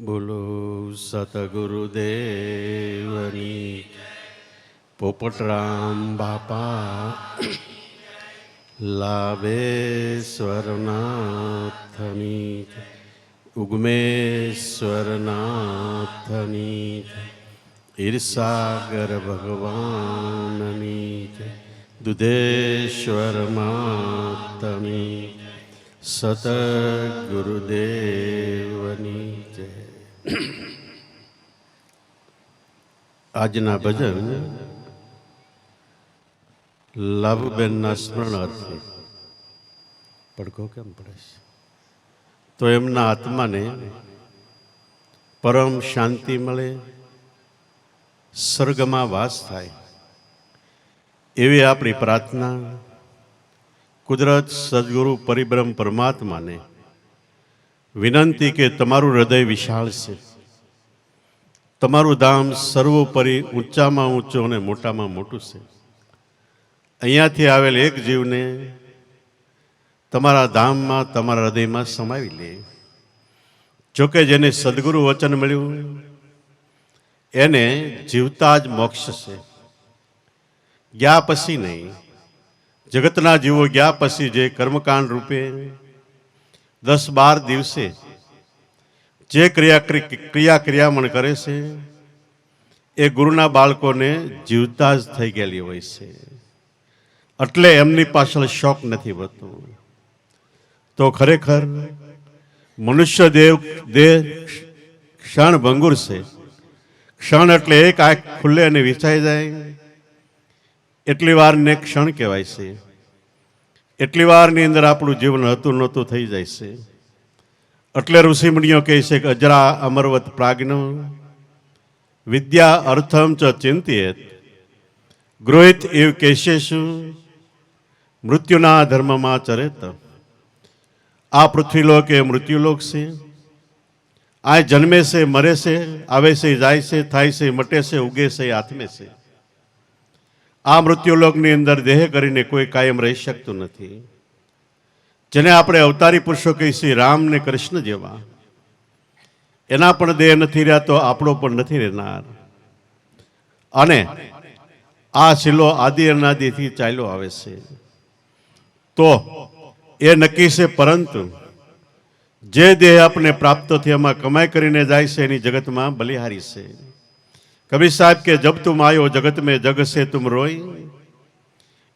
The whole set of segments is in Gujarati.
બોલો સતગુરુદેવની પોપટરામ બાપા લાભેશ્વરનાથની ઉગમેશ્વરનાથની ઈર્ષાગર ભગવાનની દુધેશ્વર માતની સતગુરુદેવની જય. આજના ભજન લાભુબેનના સ્મરણાર્થે પડઘો કેમ પડે છે? તો એમના આત્માને પરમ શાંતિ મળે, સ્વર્ગમાં વાસ થાય એવી આપણી પ્રાર્થના કુદરત સદગુરુ પરિબ્રહ્મ પરમાત્માને વિનંતી કે તમારું હૃદય વિશાળ છે, તમારું ધામ સર્વોપરી ઊંચામાં ઊંચું અને મોટામાં મોટું છે. અહીંયાથી આવેલ એક જીવને તમારા ધામમાં તમારા હૃદયમાં સમાવી લે. જોકે જેને સદગુરુ વચન મળ્યું એને જીવતા જ મોક્ષ છે, ગયા પછી નહીં. જગતના જીવો ગયા પછી જે કર્મકાંડ રૂપે 10-12 દિવસે જે ક્રિયામણ કરે છે એ ગુરુના બાળકોને જીવતા જ થઈ ગયેલી હોય છે, એટલે એમની પાછળ શોખ નથી હોતો. તો ખરેખર મનુષ્ય દેહ ક્ષણ ભંગુર છે. ક્ષણ એટલે એક આંખ ખુલ્લે અને વિછાઈ જાય એટલી વાર ને ક્ષણ કહેવાય છે. એટલી વારની અંદર આપણું જીવન હતું નહોતું થઈ જાય છે. એટલે ઋષિમુનિઓ કહે છે કે અજરા અમરવત પ્રાજ્ઞ વિદ્યા અર્થમ ચ ચિંતિયેત ગૃહિત એવ કેશેષુ મૃત્યુના ધર્મમાં ચરેત. આ પૃથ્વીલોક એ મૃત્યુલોક છે. આ જન્મે છે, મરે છે, આવે છે, જાય છે, થાય છે, મટે છે, ઉગે છે, આત્મે છે. આ મૃત્યુલોકની અંદર દેહ કરીને કોઈ કાયમ રહી શકતું નથી. જેને આપણે અવતારી પુરુષો કહીશું રામ ને કૃષ્ણ જેવા, એના પણ દેહ નથી રહ્યા તો આપણો પણ નથી રહેનાર. અને આ શીલો આદિ અનાદિથી ચાલ્યો આવે છે. તો એ નક્કી છે, પરંતુ જે દેહ આપણે પ્રાપ્ત થયો એમાં કમાઈ કરીને જાય છે એની જગતમાં બલિહારી છે. કબીર સાહેબ કે જબ તુમ આયો જગત મેં જગ સે તુમ રોઈ,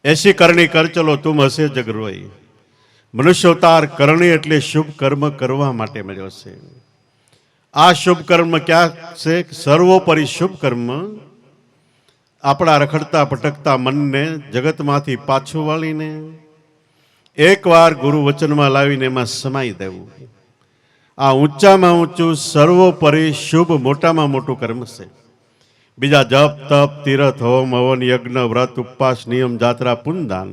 એસી કરણી કર ચલો તુમ હસે જગ રોઈ. મનુષ્ય અવતાર કરણી એટલે શુભ કર્મ કરવા માટે મળ્યો છે. આ શુભ કર્મ ક્યાં છે? સર્વોપરી શુભ કર્મ આપણા રખડતા ભટકતા મનને જગતમાંથી પાછું વાળીને એકવાર ગુરુ વચનમાં લાવીને એમાં સમાઈ દેવું. આ ઊંચામાં ઊંચું સર્વોપરી શુભ મોટામાં મોટું કર્મ છે. બીજા જપ તપ તીરથ હોમ હવન યજ્ઞ વ્રત ઉપવાસ નિયમ જાત્રા પુનદાન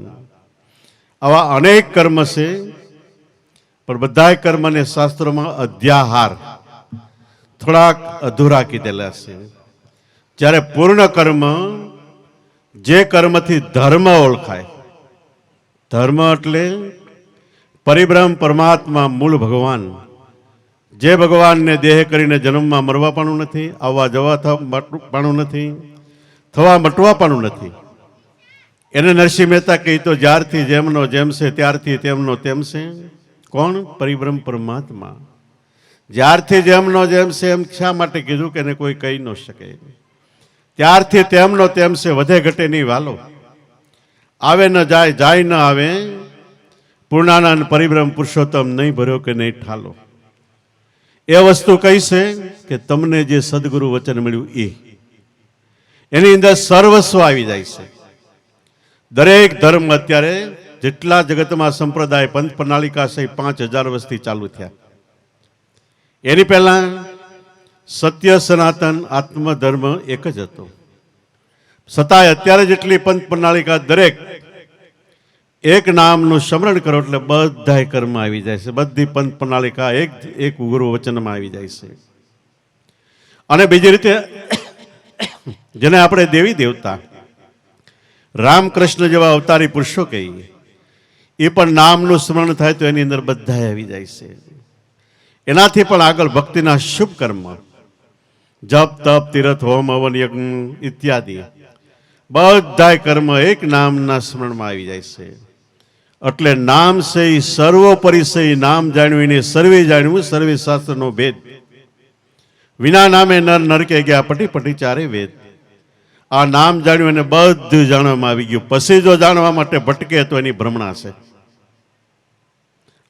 આવા અનેક કર્મ છે, પણ બધા કર્મને શાસ્ત્રોમાં અધ્યાહાર થોડાક અધૂરા કીધેલા છે. જ્યારે પૂર્ણ કર્મ જે કર્મથી ધર્મ ઓળખાય, ધર્મ એટલે પરિબ્રહ્મ પરમાત્મા મૂળ ભગવાન, જે ભગવાનને દેહ કરીને જન્મમાં મરવા પાણું નથી, આવવા જવા પાણું નથી, થવા મટવા પાણું નથી. એને નરસિંહ મહેતા કહી તો જ્યારથી જેમનો જેમ છે ત્યારથી તેમનો તેમ છે. કોણ? પરિબ્રહ્મ પરમાત્મા. જ્યારથી જેમનો જેમ છે એમ શા માટે કીધું કે એને કોઈ કહી ન શકે? ત્યારથી તેમનો તેમ છે, વધે ઘટે નહીં વાલો. આવે ન જાય, જાય ન આવે, પૂર્ણાનંદ પરિબ્રહ્મ પુરુષોત્તમ નહીં ભર્યો કે નહીં ઠાલો. એ વસ્તુ કઈ છે કે તમને જે સદગુરુ વચન મળ્યું એની અંદર સર્વસ્વ આવી જાય છે. દરેક ધર્મ અત્યારે જેટલા જગતમાં સંપ્રદાય પંથ પ્રણાલિકા છે 5000 વર્ષથી ચાલુ થયા. એની પહેલા સત્ય સનાતન આત્મધર્મ એક જ હતો. છતાંય અત્યારે જેટલી પંથ પ્રણાલિકા દરેક એક નામનું સ્મરણ કરો એટલે બધા કર્મ આવી જાય છે. બધી પંથ પ્રણાલિકા એક ગુરુ વચનમાં આવી જાય છે. અને બીજી રીતે જેને આપણે દેવી દેવતા રામકૃષ્ણ જેવા અવતારી પુરુષો કહીએ, એ પણ નામનું સ્મરણ થાય તો એની અંદર બધા આવી જાય છે. એનાથી પણ આગળ ભક્તિના શુભ કર્મ, જપ તપ તીર્થ હોમ હવન યજ્ઞ ઇત્યાદિ બધાય કર્મ એક નામના સ્મરણમાં આવી જાય છે. એટલે નામ છે એ સર્વોપરી છે. નામ જાણ્યું એને સર્વે જાણ્યું, સર્વે શાસ્ત્રનો ભેદ. વિના નામે નર નરકે ગયા પટી પટી ચારે વેદ. આ નામ જાણ્યું એને બધું જાણવામાં આવી ગયું. પછી જો જાણવા માટે ભટકે તો એની ભ્રમણા છે.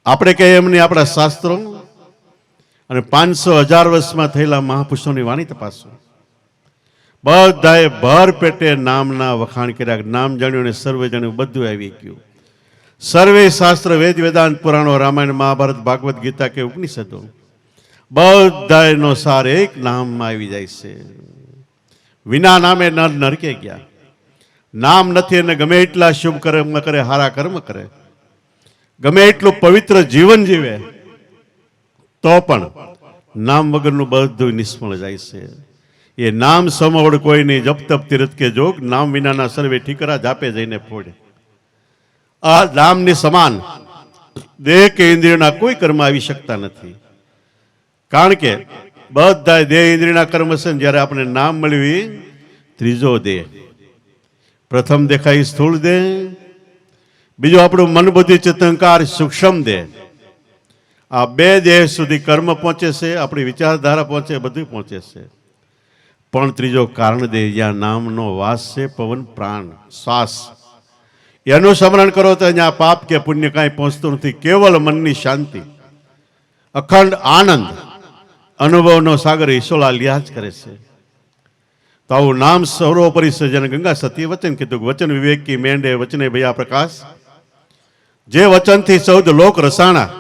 આપણે કહીએ એમની આપણા શાસ્ત્રો અને 500,000 વર્ષમાં થયેલા મહાપુરુષોની વાણી તપાસો. બધાએ ભર પેટે નામના વખાણ કર્યા. નામ જાણ્યું અને સર્વે જાણ્યું બધું આવી ગયું. સર્વે શાસ્ત્ર વેદ વેદાંત પુરાણો રામાયણ મહાભારત ભાગવત ગીતા કે ઉપનિષદો બધાનો સાર એક નામમાં આવી જાય છે. વિના નામે નર નરકે ગયા. નામ નથી એને ગમે એટલા શુભ કર્મ કરે, હારા કર્મ કરે, ગમે એટલું પવિત્ર જીવન જીવે, તો પણ નામ વગરનું બધું નિષ્ફળ જાય છે. એ નામ સમવડ કોઈ નહીં, જપ તપ તીર્થ કે જોગ, નામ વિનાના સર્વે ઠીકરા જાપે જઈને ફોડે. આ નામની સમાન દેહ કે ઇન્દ્રિયોના કોઈ કર્મ આવી શકતા નથી. કારણ કે બધા દેહ ઇન્દ્રિયના કર્મ છે. જ્યારે આપણે નામ મળ્યું ત્રીજો દેહ. પ્રથમ દેખાય સ્થૂળ દેહ, બીજો આપણું મન બુદ્ધિ ચિત્તંકાર સૂક્ષ્મ દેહ. આ બે દેહ સુધી કર્મ પહોંચે છે, આપણી વિચારધારા પહોંચે, બધું પહોંચે છે. પણ ત્રીજો કારણ દેહ, જ્યાં નામનો વાસ છે, પવન પ્રાણ શ્વાસ, એનું સ્મરણ કરો તો અહીંયા પાપ કે પુણ્ય કાંઈ પહોંચતું નથી. કેવલ મનની શાંતિ, અખંડ આનંદ, અનુભવનો સાગર ઈશોલા લ્યા જ કરે છે. તો આવું નામ સર્વોપરી છે. જેને ગંગા સતીએ વચન કીધું, વચન વિવેક કી મેંડે વચને ભયા પ્રકાશ. જે વચનથી 14 લોક રસાણા.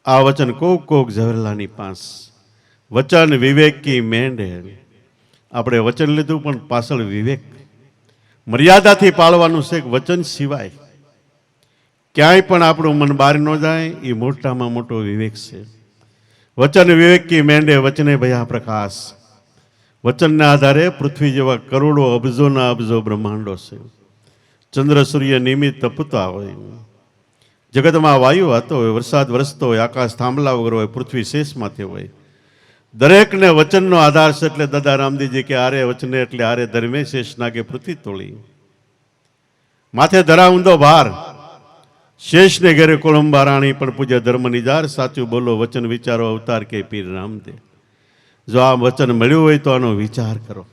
આ વચન કોક કોક ઝવેરલાની પાંસ. વચન વિવેક કી મેંડે. આપણે વચન લીધું પણ પાછળ વિવેક, મર્યાદાથી પાળવાનું છે. વચન સિવાય ક્યાંય પણ આપણું મન બહાર ન જાય, એ મોટામાં મોટો વિવેક છે. વચન વિવેક કી મેંડે વચને ભયા પ્રકાશ. વચનના આધારે પૃથ્વી જેવા કરોડો અબજોના અબજો બ્રહ્માંડો છે. ચંદ્ર સૂર્ય નિયમિત તપતા હોય, જગતમાં વાયુ હતો હોય, વરસાદ વરસતો હોય, આકાશ થાંભલા વગર હોય, પૃથ્વી શેષમાંથી હોય. દરેકને વચનનો આધાર છે. એટલે દાદા રામદેવજી કે આરે વચને એટલે આરે ધર્મે શેષ નાગે પૃથ્વી તોળી. માથે ધરા ઊંધો ભાર, શેષને ઘેરે કોળંબા રાણી, પણ પૂજ્ય ધર્મ નિજાર, સાચું બોલો વચન વિચારો અવતાર કે પીર રામદેવ. જો આ વચન મળ્યું હોય તો આનો વિચાર કરો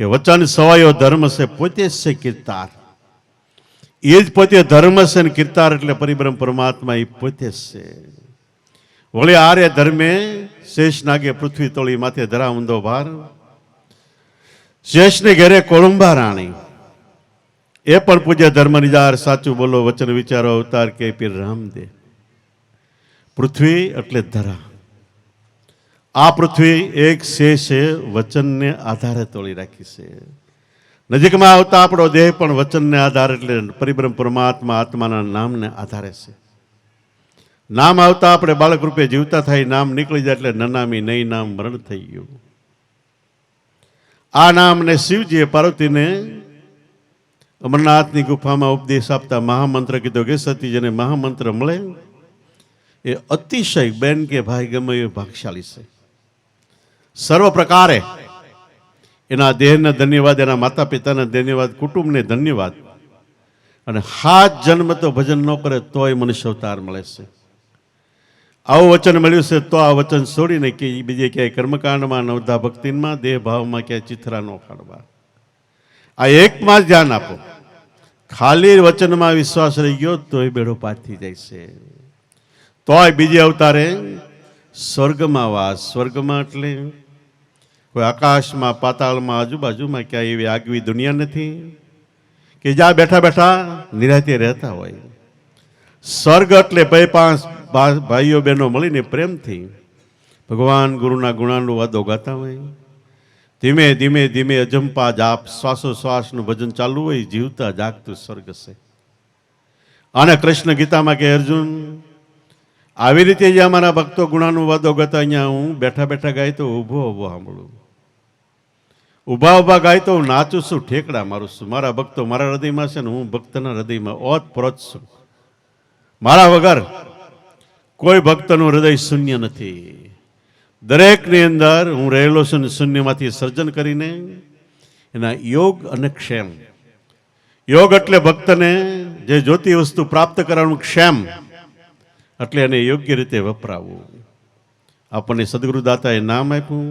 કે વચન સવાયો ધર્મ છે, પોતે જ છે કીર્તાર. એ જ પોતે ધર્મ છે ને કીર્તાર એટલે પરિબ્રહ્મ પરમાત્મા એ પોતે જ છે. વળી આરે ધર્મે શેષ નાગે પૃથ્વી તોળી, માથે ધરા ઊંધો ભાર, શેષને ઘેરે કોળંબા રાણી. એ પણ પૂજ્ય ધર્મ નિજાર, સાચું બોલો વચન વિચારો અવતાર કે પીર રામદેવ. પૃથ્વી એટલે ધરા. આ પૃથ્વી એક શેષે વચનને આધારે તોડી રાખી છે. નજીકમાં આવતા આપણો દેહ પણ વચનને આધારે એટલે પરિબ્રહ્મ પરમાત્મા આત્માના નામને આધારે છે. નામ આવતા આપણે બાળક રૂપે જીવતા થાય, નામ નીકળી જાય એટલે નનામી નહીં નામ મરણ થઈ ગયું. આ નામને શિવજીએ પાર્વતીને અમરનાથની ગુફામાં ઉપદેશ આપતા મહામંત્ર કીધો કે સતી જેને મહામંત્ર મળે એ અતિશય બેન કે ભાઈ ગમે એ ભાગશાળી છે. સર્વ પ્રકારે એના દેહને ધન્યવાદ, એના માતા પિતાને ધન્યવાદ, કુટુંબને ધન્યવાદ. અને 7 જન્મ તો ભજન ન કરે તોય મનુષ્ય અવતાર મળે છે. આવું વચન મળ્યું છે તો આ વચન છોડીને કે બીજે ક્યાંય કર્મકાંડમાં, નવધા ભક્તિમાં, દેહ ભાવમાં ક્યાંય ચિત્રા ન કાઢવા. આ એકમાં જ ધ્યાન આપો. ખાલી વચનમાં વિશ્વાસ રહી ગયો તોય બેડો પાર થઈ જાય છે. તોય બીજે અવતારે સ્વર્ગમાં વાસ. સ્વર્ગમાં એટલે કોઈ આકાશમાં, પાતાળમાં, આજુબાજુમાં ક્યાંય એવી આગવી દુનિયા નથી કે જ્યાં બેઠા બેઠા નિરાતે રહેતા હોય. સ્વર્ગ એટલે 5 ભાઈઓ બહેનો મળીને પ્રેમથી ભગવાન ગુરુના ગુણાનુવાદો ગાતા હોય. ધીમે ધીમે ધીમે અજંપા જાપ, શ્વાસોશ્વાસનું ભજન ચાલુ હોય, જીવતા જાગતું સ્વર્ગ છે. અને કૃષ્ણ ગીતામાં કે અર્જુન આવી રીતે જે અમારા ભક્તો ગુણાનુવાદો ગાતા, અહીંયા હું બેઠા બેઠા ગાય તો ઊભો ઊભો સાંભળું, ઊભા ઊભા ગાય તો હું નાચું છું, ઠેકડા મારું છું. મારા ભક્તો મારા હૃદયમાં છે ને હું ભક્તના હૃદયમાં ઓત પ્રોત છું. મારા વગર કોઈ ભક્તનું હૃદય શૂન્ય નથી. દરેકની અંદર હું રહેલો છું ને શૂન્યમાંથી સર્જન કરીને એના યોગ અને ક્ષેમ. યોગ એટલે ભક્તને જે જોતી વસ્તુ પ્રાપ્ત કરવાનું, ક્ષેમ એટલે એને યોગ્ય રીતે વપરાવવું. આપણને સદગુરુદાતાએ નામ આપ્યું,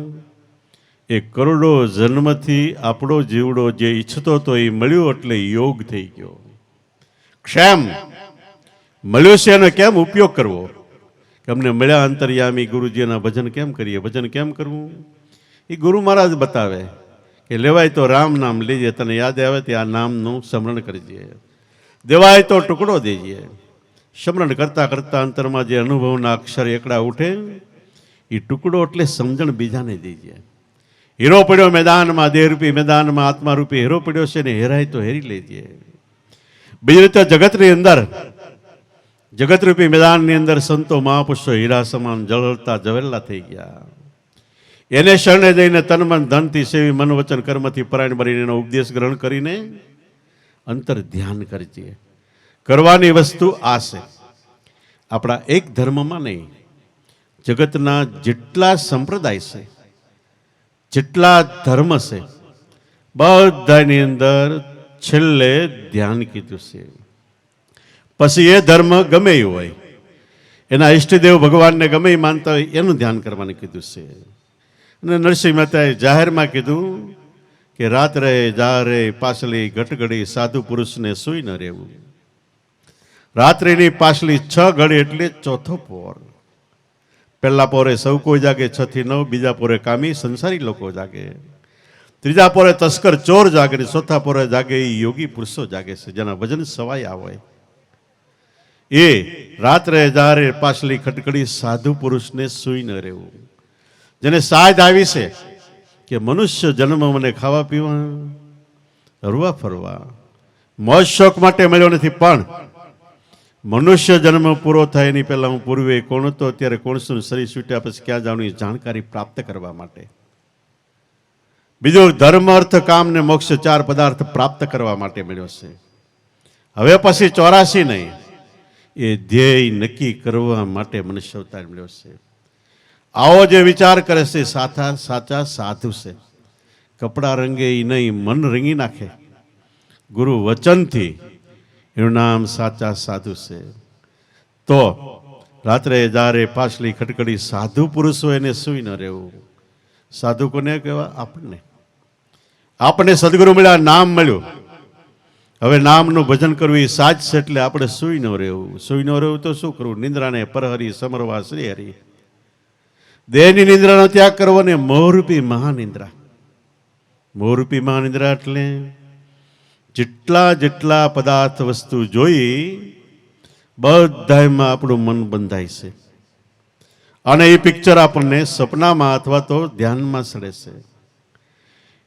એ કરોડો જન્મથી આપણો જીવડો જે ઈચ્છતો હતો એ મળ્યો એટલે યોગ થઈ ગયો. ક્ષેમ મળ્યું છે એનો કેમ ઉપયોગ કરવો? કે અમને મળ્યા અંતર્યામી ગુરુજીના ભજન કેમ કરીએ, ભજન કેમ કરવું એ ગુરુ મહારાજ બતાવે કે લેવાય તો રામ નામ લેજે, તને યાદ આવે તે આ નામનું સ્મરણ કરજે. દેવાય તો ટુકડો દેજે. સ્મરણ કરતા કરતા અંતરમાં જે અનુભવના અક્ષર એકડા ઉઠે એ ટુકડો એટલે સમજણ બીજાને દેજે. હીરો પડ્યો મેદાનમાં, દેહરૂપી મેદાનમાં આત્મારૂપી હીરો પડ્યો છે ને હેરાય તો હેરી લેજે. બીજી રીતે જગતની અંદર, જગતરૂપી મેદાનની અંદર સંતો મહાપુરુષો હીરા સમાન જળહળતા જવેલા થઈ ગયા. એને શરણે જઈને તન મન ધનથી સેવી મન વચન કર્મથી પરાયણ બનીને એનો ઉપદેશ ગ્રહણ કરીને અંતર ધ્યાન કરજે. કરવાની વસ્તુ આ છે. આપણા એક ધર્મમાં નહીં, જગતના જેટલા સંપ્રદાય છે, જેટલા ધર્મ છે, બધાની અંદર છેલ્લે ધ્યાન કીધું છે. પછી એ ધર્મ ગમે એ હોય, એના ઈષ્ટદેવ ભગવાનને ગમે એ માનતા હોય એનું ધ્યાન કરવાનું કીધું છે. અને નરસિંહ મહેતાએ જાહેરમાં કીધું કે રાત્રે જારે પાછલી ઘટઘડી સાધુ પુરુષને સૂઈ ન રહેવું. રાત્રિની પાછલી 6 ઘડી એટલે ચોથો પોર. પહેલા પોરે સૌ કોઈ જાગે 6 થી 9, બીજા પોરે કામી સંસારી લોકો જાગે, ત્રીજા પોરે તસ્કર ચોર જાગે, ચોથા પોરે જાગે એ યોગી પુરુષો જાગે છે જેના ભજન સવાયા હોય. એ રાત્રે જારે પાછલી ખટકડી સાધુ પુરુષને સૂઈ ન રહેવું. જેને સાજ આવી છે કે મનુષ્ય જન્મ મને ખાવા પીવા, હરવા ફરવા, મોજ શોખ માટે મળ્યો નથી, પણ મનુષ્ય જન્મ પૂરો થાય એની પહેલા હું પૂર્વે કોણ હતો, અત્યારે કોણ છું, શરીર છૂટ્યા પછી ક્યાં જવાનું એ જાણકારી પ્રાપ્ત કરવા માટે. બીજું ધર્મ અર્થ કામ ને મોક્ષ 4 પદાર્થ પ્રાપ્ત કરવા માટે મળ્યો છે. હવે પછી 84 નહીં, એ ધ્યેય નક્કી કરવા માટે મનુષ્ય અવતાર મળ્યો છે. આવો જે વિચાર કરે છે સાચા સાધુ છે. કપડા રંગે એ નહીં, મન રંગી નાખે ગુરુ વચનથી, એનું નામ સાચા સાધુ છે. તો રાત્રે જારે પાછલી ખટકડી સાધુ પુરુષો એને સૂઈ ન રહેવું. સાધુ કોને કહેવા? આપણને સદગુરુ મળ્યા, નામ મળ્યું. હવે નામનું ભજન કરવું એ સાચ છે, એટલે આપણે સૂઈ ન રહેવું. સૂઈ ન રહેવું તો શું કરવું? નિંદ્રાને પરહરી સમરવા શ્રી હરી. દેહની નિંદ્રાનો ત્યાગ કરવો ને મોહરૂપી મહાનિંદ્રા. મોહરૂપી મહાનિંદ્રા એટલે જેટલા પદાર્થ વસ્તુ જોઈ બધામાં આપણું મન બંધાય છે. અને એ પિક્ચર આપણને સપનામાં અથવા તો ધ્યાનમાં સડે છે.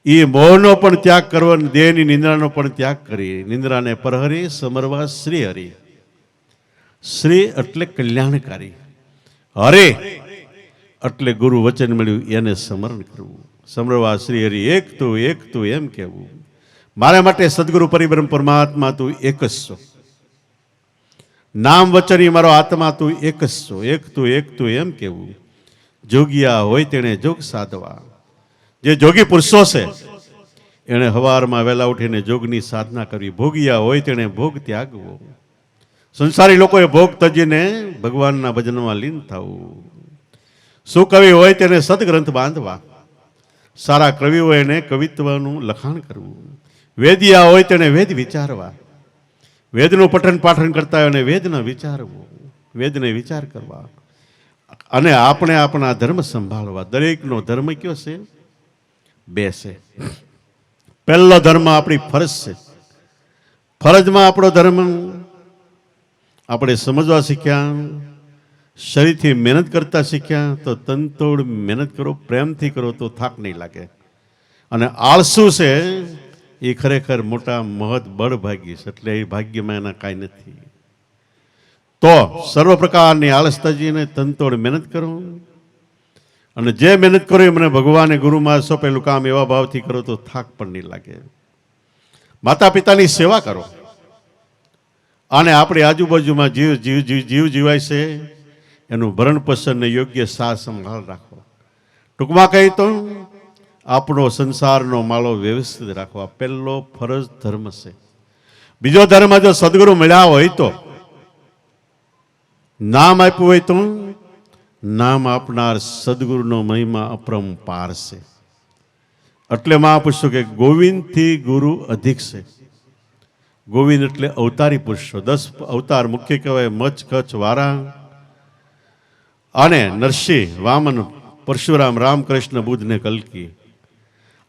એ મોહનો પણ ત્યાગ કરવો, દેહની નિંદ્રાનો પણ ત્યાગ કરી નિંદ્રાને પરહરી સમરવા શ્રી હરિ. શ્રી એટલે કલ્યાણકારી, હરે એટલે ગુરુ વચન મળ્યું એને સ્મરણ કરવું. સમરવા શ્રી હરિ, એક તું એમ કહેવું. મારા માટે સદગુરુ પરિબ્રહ્મ પરમાત્મા તું એક જ છો. નામ વચન મારો આત્મા તું એક જ છો. એક તું એમ કહેવું. જોગિયા હોય તેણે જોગ સાધવા. જે જોગી પુરુષો છે એણે હવારમાં વહેલા ઉઠીને જોગની સાધના કરવી. ભોગિયા હોય તેણે ભોગ ત્યાગવો. સંસારી લોકોએ ભોગ તજીને ભગવાનના ભજનમાં લીન થવું. સુકવિ હોય તેને સદગ્રંથ બાંધવા. સારા કવિ હોય એને કવિત્વનું લખાણ કરવું. વેદિયા હોય તેને વેદ વિચારવા. વેદનું પઠન પાઠન કરતા હોય અને વેદને વિચારવું, વેદને વિચાર કરવા. અને આપણે આપણા ધર્મ સંભાળવા. દરેકનો ધર્મ કયો છે? 2 છે. પહેલો ધર્મ આપણી ફરજ છે. ફરજમાં આપણો ધર્મ આપણે સમજવા શીખ્યા, શરીરથી મહેનત કરતા શીખ્યા. તો તનતોડ મહેનત કરો, પ્રેમથી કરો તો થાક નહીં લાગે. અને આળસુ છે એ ખરેખર મોટા મહદ બળ ભાગ્ય છે, એટલે એ ભાગ્યમાં એના કાંઈ નથી. તો સર્વ પ્રકારની આળસ તજીને તનતોડ મહેનત કરો. અને જે મહેનત કરો એ મને ભગવાને ગુરુમાં સોંપેલું કામ એવા ભાવથી કરો તો થાક પણ નહીં લાગે. માતા પિતાની સેવા કરો. અને આપણી આજુબાજુમાં જીવ જીવાય છે એનું ભરણ પોષણને યોગ્ય સાર સંભાળ રાખવો. ટૂંકમાં કહી તો આપણો સંસારનો માળો વ્યવસ્થિત રાખવા પહેલો ફરજ ધર્મ છે. બીજો ધર્મ જો સદગુરુ મળ્યા હોય તો, નામ આપ્યું હોય તો નામ આપનાર સદગુરુનો મહિમા અપરંપાર છે. એટલે મહાપુરુષો કે ગોવિંદથી ગુરુ અધિક છે. ગોવિંદ એટલે અવતારી પુરુષો. 10 અવતાર મુખ્ય કહેવાય: મચ્છ, કચ્છ, વારા અને નરસિંહ, વામન, પરશુરામ, રામકૃષ્ણ, બુદ્ધ ને કલ્કી.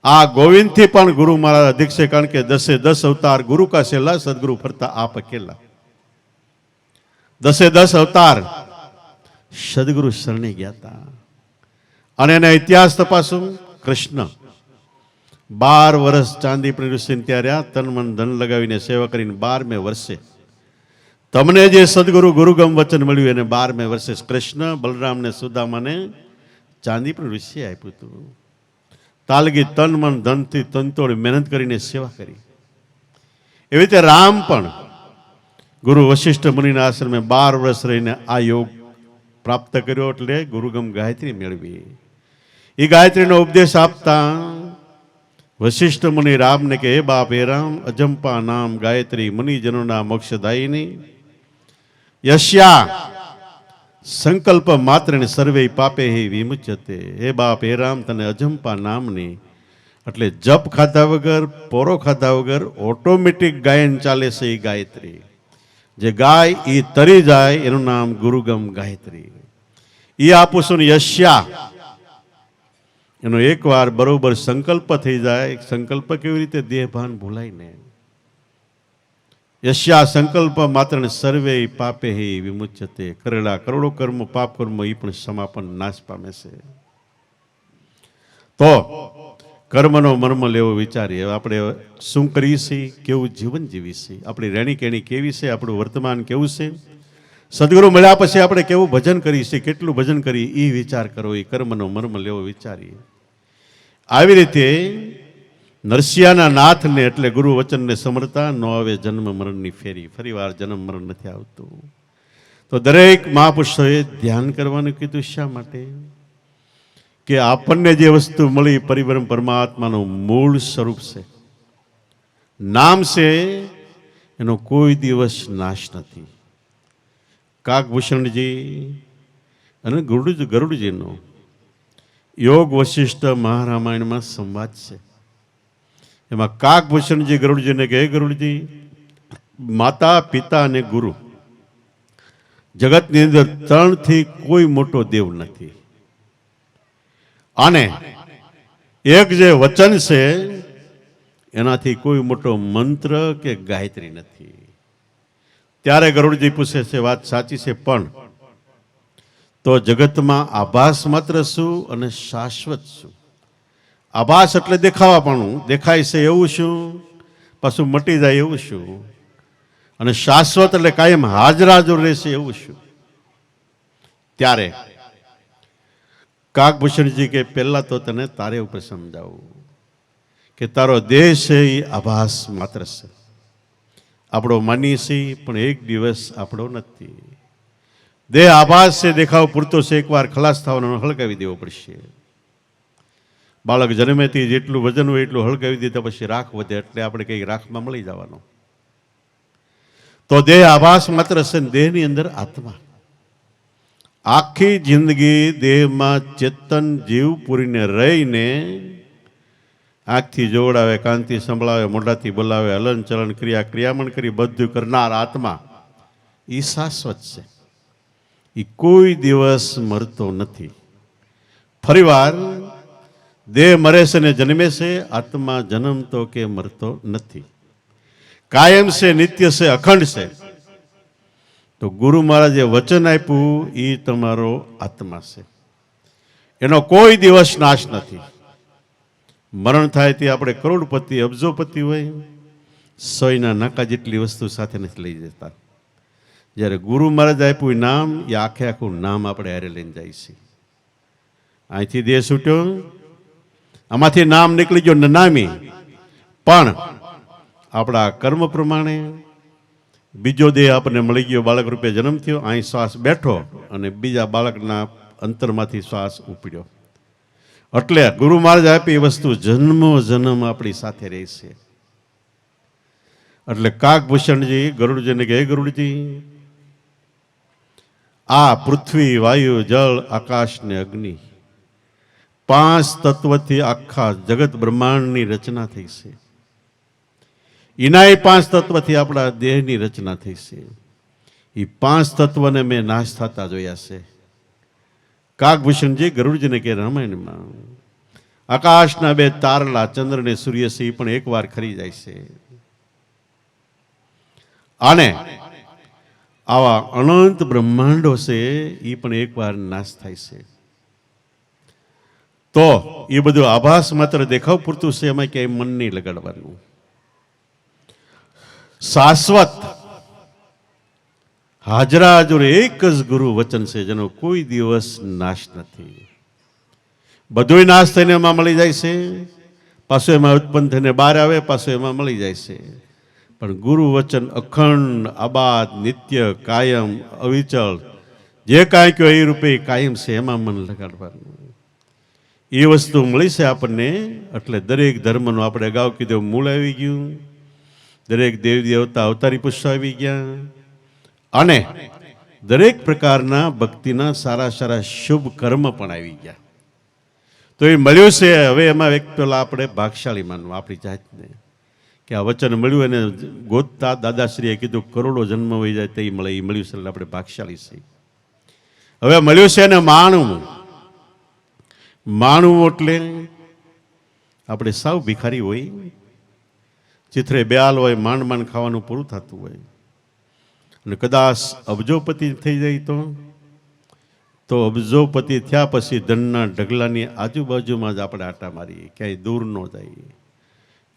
આ ગોવિંદથી પણ ગુરુ મહારાજ અધિક છે. કારણ કે 10 અવતાર ગુરુ કા સેલા, સદગુરુ ફરતા આપ અકેલા. 10 અવતાર સદગુરુ શરણે ગયા હતા. અને એના ઇતિહાસ તપાસો. કૃષ્ણ 12 વર્ષ ચાંદીપુરી ઋષિને ત્યાં રહ્યા, તન મન ધન લગાવીને સેવા કરીને 12મે વર્ષે તમને જે સદગુરુ ગુરુગમ વચન મળ્યું એને 12મે વર્ષે કૃષ્ણ બલરામને સુદામાને ચાંદીપુરી ઋષિએ આપ્યું હતું. તાલગી તન મન ધનથી તનતોડ મહેનત કરીને સેવા કરી. એવી રીતે રામ પણ ગુરુ વશિષ્ઠ મુનિના આશ્રમે 12 વર્ષ રહીને આ યોગ પ્રાપ્ત કર્યો, એટલે ગુરુગમ ગાયત્રી મેળવી. એ ગાયત્રીનો ઉપદેશ આપતા વશિષ્ઠ મુનિ રામને કે, હે બાપ હે રામ, અજંપા નામ ગાયત્રી મુનિજનોના મોક્ષદાયિની, યશ્યા સંકલ્પ માત્ર ને સર્વે પાપે વિમુચ્યતે. હે બાપ હે રામ, તને અજંપા નામની એટલે જપ ખાધા વગર, પોરો ખાધા વગર ઓટોમેટિક ગાયન ચાલે છે. એ ગાયત્રી જે ગાય એ તરી જાય એનું નામ ગુરુગમ ગાયત્રી. એ આપું છું ને યશ્યા, એનો એકવાર બરોબર સંકલ્પ થઈ જાય. સંકલ્પ કેવી રીતે? દેહભાન ભૂલાય ને. યશ્યા સંકલ્પ માત્ર સર્વે પાપે વિમુચ્યતે. કરેલા કરોડો કર્મ, પાપ કર્મ એ પણ સમાપન, નાશ પામે છે. તો કર્મનો મર્મ લેવો વિચારીએ. આપણે શું કરીએ છીએ, કેવું જીવન જીવીએ છીએ, આપણી રહેણી કેણી કેવી છે, આપણું વર્તમાન કેવું છે. સદગુરુ મળ્યા પછી આપણે કેવું ભજન કરીએ છીએ, કેટલું ભજન કરીએ, એ વિચાર કરો. એ કર્મનો મર્મ લેવો વિચારીએ. આવી રીતે નરસિંહના નાથને એટલે ગુરુ વચનને સમરતા ન આવે જન્મ મરણની ફેરી. ફરી વાર જન્મ મરણ નથી આવતું. તો દરેક મહાપુરુષોએ ધ્યાન કરવાનું કીધું. શા માટે? કે આપણને જે વસ્તુ મળી પરિબ્રહ્મ પરમાત્માનું મૂળ સ્વરૂપ છે, નામ છે, એનો કોઈ દિવસ નાશ નથી. કાકભૂષણજી અને ગરુડજીનો યોગ વશિષ્ઠ મહારામાયણમાં સંવાદ છે. એમાં કાકભૂષણજી ગરુડજીને કહે, ગરુડજી, માતા, પિતા અને ગુરુ, જગતની અંદર 3થી કોઈ મોટો દેવ નથી. અને એક જે વચન છે એનાથી કોઈ મોટો મંત્ર કે ગાયત્રી નથી. ત્યારે ગરુડજી પૂછે છે, વાત સાચી છે, પણ તો જગતમાં આભાસ માત્ર શું અને શાશ્વત શું? આભાસ એટલે દેખાવાપણું, દેખાય છે એવું શું, પાછું મટી જાય એવું શું? અને શાશ્વત એટલે કાયમ હાજરાજર રહેશે એવું શું? ત્યારે કાકભૂષણજી કે, પહેલા તો તને તારે ઉપર સમજાવું કે તારો દેહ છે એ આભાસ માત્ર છે. આપણો માનીએ છીએ પણ એક દિવસ આપણો નથી. દેહ આભાસ છે, દેખાવ પૂરતો છે. એકવાર ખલાસ થવાનો, હળગાવી દેવો પડશે. બાળક જન્મેથી જેટલું વજન હોય એટલું હળગાવી દીધા પછી રાખ વધે, એટલે આપણે કઈ રાખમાં મળી જવાનો. તો દેહ આભાસ માત્ર છે. દેહની અંદર આત્મા. આખી જિંદગી દેહમાં ચેતન જીવ પૂરીને રહીને આંખથી જોવડાવે, કાનથી સંભળાવે, મોઢાથી બોલાવે, હલન ચલન ક્રિયા ક્રિયામણ કરી બધું કરનાર આત્મા એ શાશ્વત છે. એ કોઈ દિવસ મરતો નથી. ફરીવાર દેહ મરે છે ને જન્મે છે, આત્મા જન્મતો કે મરતો નથી. કાયમ છે, નિત્ય છે, અખંડ છે. તો ગુરુ મહારાજે વચન આપ્યું એ તમારો આત્મા છે, એનો કોઈ દિવસ નાશ નથી. મરણ થાય તે આપણે કરોડપતિ અબજોપતિ હોય, 100ના નાકા જેટલી વસ્તુ સાથે નથી લઈ જતા. જ્યારે ગુરુ મહારાજ આપ્યું નામ, એ આખે આખું નામ આપણે હારે લઈને જાય છે. અહીંથી દેહ છૂટ્યો, આમાંથી નામ નીકળી ગયો નામી, પણ આપણા કર્મ પ્રમાણે બીજો દેહ આપણને મળી ગયો, બાળક રૂપે જન્મ થયો, અહીં શ્વાસ બેઠો અને બીજા બાળકના અંતરમાંથી શ્વાસ ઉપડ્યો. એટલે ગુરુ મહારાજ આપી એ વસ્તુ જન્મો જન્મ આપણી સાથે રહેશે. એટલે કાકભૂષણજી ગરુડજીને કહે, ગરુડજી, આ પૃથ્વી, વાયુ, જળ, આકાશ ને અગ્નિ, 5 તત્વથી આખા જગત બ્રહ્માંડની રચના થઈ છે. એનાય 5 તત્વથી આપણા દેહની રચના થઈ છે. એ 5 તત્વને મેં નાશ થતા જોયા છે. કાકભૂષણજી ગરુડજીને કહે, રામાયણમાં આકાશના 2 તારલા ચંદ્ર ને સૂર્ય છે, એ પણ એકવાર ખરી જાય છે. અને આવા અનંત બ્રહ્માંડો છે, એ પણ એકવાર નાશ થાય છે. તો એ બધું આભાસ માત્ર દેખાવ પૂરતું છે, એમાં ક્યાંય મન નહીં લગાડવાનું. શાશ્વત હાજરા જોડે એક જ ગુરુ વચન છે, જેનો કોઈ દિવસ નાશ નથી. બધું નાશ થઈને એમાં મળી જાય છે, પાછું એમાં ઉત્પન્ન થઈને બહાર આવે, પાછું એમાં મળી જાય છે. પણ ગુરુ વચન અખંડ, આબાદ, નિત્ય, કાયમ, અવિચળ, જે કાંઈ કહ્યું એ રૂપે કાયમ છે, એમાં મન લગાડવાનું. એ વસ્તુ મળી છે આપણને. એટલે દરેક ધર્મનું આપણે અગાઉ કીધું મૂળ આવી ગયું, દરેક દેવી દેવતા અવતારી પુરુષ આવી ગયા, અને દરેક પ્રકારના ભક્તિના સારા સારા શુભ કર્મ પણ આવી ગયા. તો એ મળ્યું છે. હવે એમાં એક પેલા આપણે ભાગશાળી માનવું આપણી જાતને, કે આ વચન મળ્યું એને ગોતતા દાદાશ્રીએ કીધું કરોડો જન્મ હોઈ જાય તે મળે, એ મળ્યું છે એટલે આપણે ભાગશાળી છીએ. હવે મળ્યું છે એને માણવું. માણવું એટલે આપણે સાવ ભિખારી હોય, ચિત્રે બેહાલ હોય, માંડ માંડ ખાવાનું પૂરું થતું હોય, અને કદાચ અબજોપતિ થઈ જાય તો અબજોપતિ થયા પછી ધનના ઢગલાની આજુબાજુમાં જ આપણે આટા મારીએ, ક્યાંય દૂર ન જાય.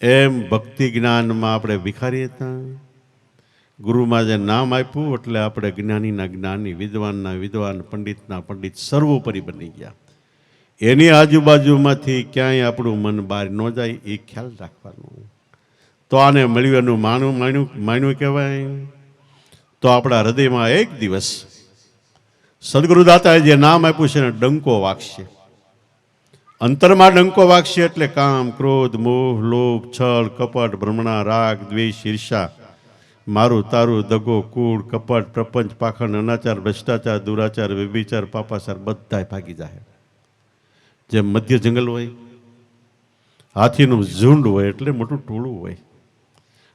એમ ભક્તિ જ્ઞાનમાં આપણે ભિખારી હતા. ગુરુમાં જે નામ આપ્યું એટલે આપણે જ્ઞાનીના જ્ઞાની, વિદ્વાનના વિદ્વાન, પંડિતના પંડિત સર્વોપરી બની ગયા. એની આજુબાજુમાંથી ક્યાંય આપણું મન બહાર ન જાય, એ ખ્યાલ રાખવાનો. તો આને મળ્યું એનું માન્યું કહેવાય. તો આપણા હૃદયમાં એક દિવસ સદગુરુદાતાએ જે નામ આપ્યું છે એને ડંકો વાગશે. અંતરમાં ડંકો વાગશે એટલે કામ, ક્રોધ, મોહ, લોભ, છળ, કપટ, ભ્રમણા, રાગ, દ્વેષ, ઈર્ષા, મારું તારું, દગો, કૂડ, કપટ, પ્રપંચ, પાખંડ, અનાચાર, ભ્રષ્ટાચાર, દુરાચાર, વ્યભિચાર, પાપાચાર બધાય ભાગી જાય. જેમ મધ્ય જંગલ હોય, હાથીનું ઝુંડ હોય એટલે મોટું ટોળું હોય,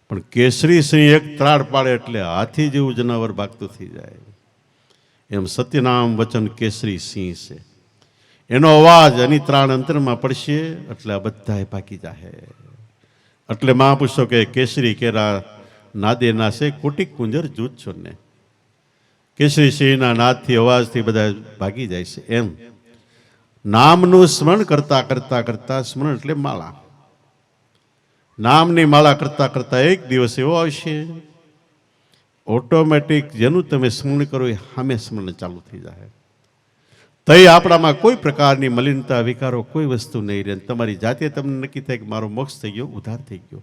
પણ કેસરી સિંહ એક ત્રાડ પાડે એટલે હાથી જેવું જનાવર ભાગતું થઈ જાય. એમ સત્યનામ વચન કેસરી સિંહ છે. એનો અવાજ એની ત્રાણ અંતરમાં પડશે એટલે આ બધા ભાગી જાય. એટલે મહાપુરુષો કે કેસરી કેરા નાદે નાશે, કોટિક કુંજર જૂથ છો ને. કેસરી સિંહના નાદથી, અવાજથી બધા ભાગી જાય છે. એમ નામનું સ્મરણ કરતા કરતા કરતા, સ્મરણ એટલે માળા, નામની માળા કરતા કરતા એક દિવસ એવો આવશે ઓટોમેટિક જેનું તમે સ્મરણ કરો એ સામે સ્મરણ ચાલુ થઈ જાય. તઈ આપણામાં કોઈ પ્રકારની મલિનતા, વિકારો કોઈ વસ્તુ નહીં રહે. તમારી જાતે તમને નક્કી થાય કે મારો મોક્ષ થઈ ગયો, ઉદ્ધાર થઈ ગયો.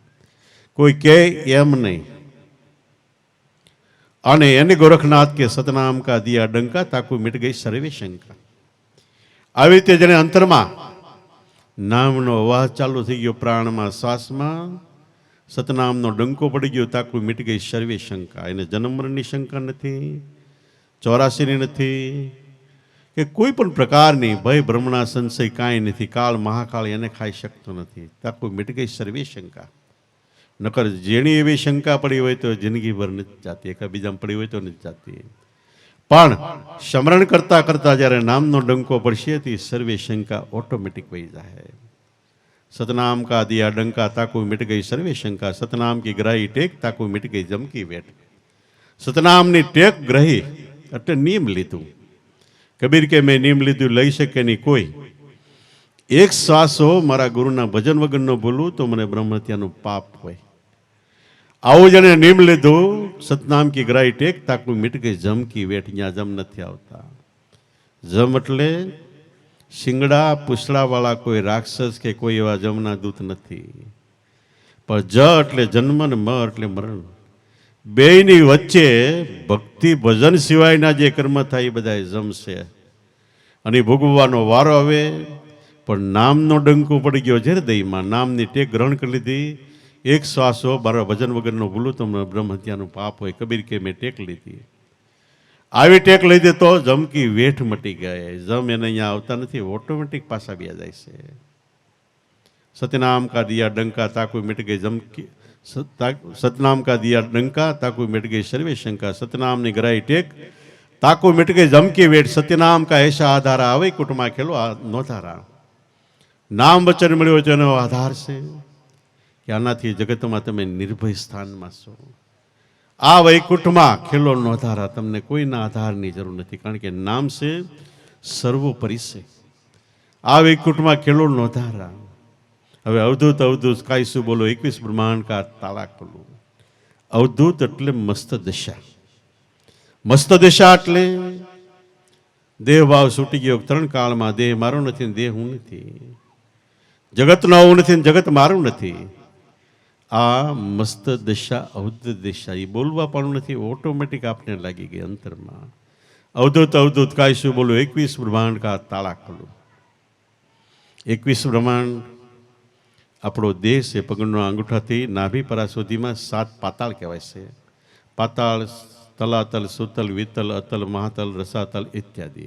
કોઈ કહે એમ નહીં. અને એને ગોરખનાથ કે સતનામ કા દિયા ડંકા, તાકુ મિટ ગઈ સર્વે શંકા. આવી રીતે જેને અંતરમાં નામનો અવાજ ચાલુ થઈ ગયો, પ્રાણમાં, શ્વાસમાં સતનામનો ડંકો પડી ગયો, તાકુ મિટ ગઈ સર્વે શંકા. એને જન્મ મરણની શંકા નથી, 84ની નથી, કે કોઈ પણ પ્રકારની ભય, ભ્રમણા, સંશય કાંઈ નથી. કાળ, મહાકાળ એને ખાઈ શકતો નથી. તાકુ મિટ ગઈ સર્વે શંકા. નકર જેની એવી શંકા પડી હોય તો જિંદગીભર નથી જાતી, એકાબીજામાં પડી હોય તો નથી જાતી. પણ સ્મરણ કરતા કરતા જ્યારે નામનો ડંકો પડશે તે સર્વે શંકા ઓટોમેટિક વહી જાય. સતનામ કા દિયા ડંકા, તાકુ મિટ ગઈ સર્વે શંકા. સતનામ કી ગ્રાહી ટેક, તાકુ મિટ ગઈ જમકી વેટ. સતનામની ટેક ગ્રહી એટલે નિયમ લીધું. કબીર કે મેં નિયમ લીધું, લઈ શકે નહીં કોઈ. એક શ્વાસો મારા ગુરુના ભજન વગર ન બોલું તો મને બ્રહ્મહત્યાનું પાપ હોય. આવું જેને નિયમ લીધું, સતનામ કી ગ્રાહી ટેક, તાકુ મિટ ગઈ જમ કી વેઠ. ત્યાં જમ નથી આવતા. જમ એટલે શિંગડા પૂછડાવાળા કોઈ રાક્ષસ કે કોઈ એવા જમના દૂત નથી. પણ જ એટલે જન્મ ને મ એટલે મરણ. બેયની વચ્ચે ભક્તિ ભજન સિવાયના જે કર્મ થાય એ બધા જમશે અને ભોગવવાનો વારો આવે. પણ નામનો ડંકો પડી ગયો છે હૃદયમાં, નામની ટેક ગ્રહણ કરી લીધી. એક શ્વાસો મારા ભજન વગરનો ભૂલું તો બ્રહ્મ હત્યાનું પાપ હોય. કબીર કે મેં ટેક લીધી. આવી ટેક લીધી તો જમકી વેઠ મટી ગયા. જમ એને અહીંયા આવતા નથી, ઓટોમેટિક પાછા વ્યા જાય છે. सतनाम का दिया डंका ताकू मिट गई जमकी, सतनाम का दिया डंका ताकू मिट गई सर्वे शंका. सतनाम ने गराई टेक ताकू मिट गई जमकी वेट. सत्यनाम का ऐसा आधार આવે કુટુંબમાં ખેલો નોધારા. નામ વચન મળ્યો તેનો આધાર છે કે આનાથી જગતમાં તમે નિર્ભય સ્થાનમાં છો. આ વૈકુંઠમાં ખેલો નોધારા. તમને કોઈના આધારની જરૂર નથી, કારણ કે નામ છે સર્વોપરી છે. આ વૈકુંઠમાં ખેલો નોધારા. હવે અવધૂત અવધૂત કાંઈ શું બોલો, 21 બ્રહ્માંડ કા તાળા ખોલો. અવધૂત એટલે મસ્ત દશા. મસ્ત દશા એટલે દેહ ભાવ છૂટી ગયો 3 કાળમાં. દેહ મારો નથી ને દેહ હું નથી, જગતનો હું નથી ને જગત મારું નથી. આ મસ્ત દશા અવધૂત દશા. એ બોલવા પણ નથી, ઓટોમેટિક આપને લાગી ગઈ અંતરમાં. અવધૂત અવધૂત કાંઈ શું બોલો, 21 બ્રહ્માંડ કા તાળા ખોલો. 21 બ્રહ્માંડ આપણો દેશ છે. પગનો અંગૂઠાથી નાભી પરા સુધીમાં 7 પાતાળ કહેવાય છે. પાતાળ, તલાતલ, સુતલ, વિતલ, અતલ, મહાતલ, રસાતલ ઇત્યાદિ.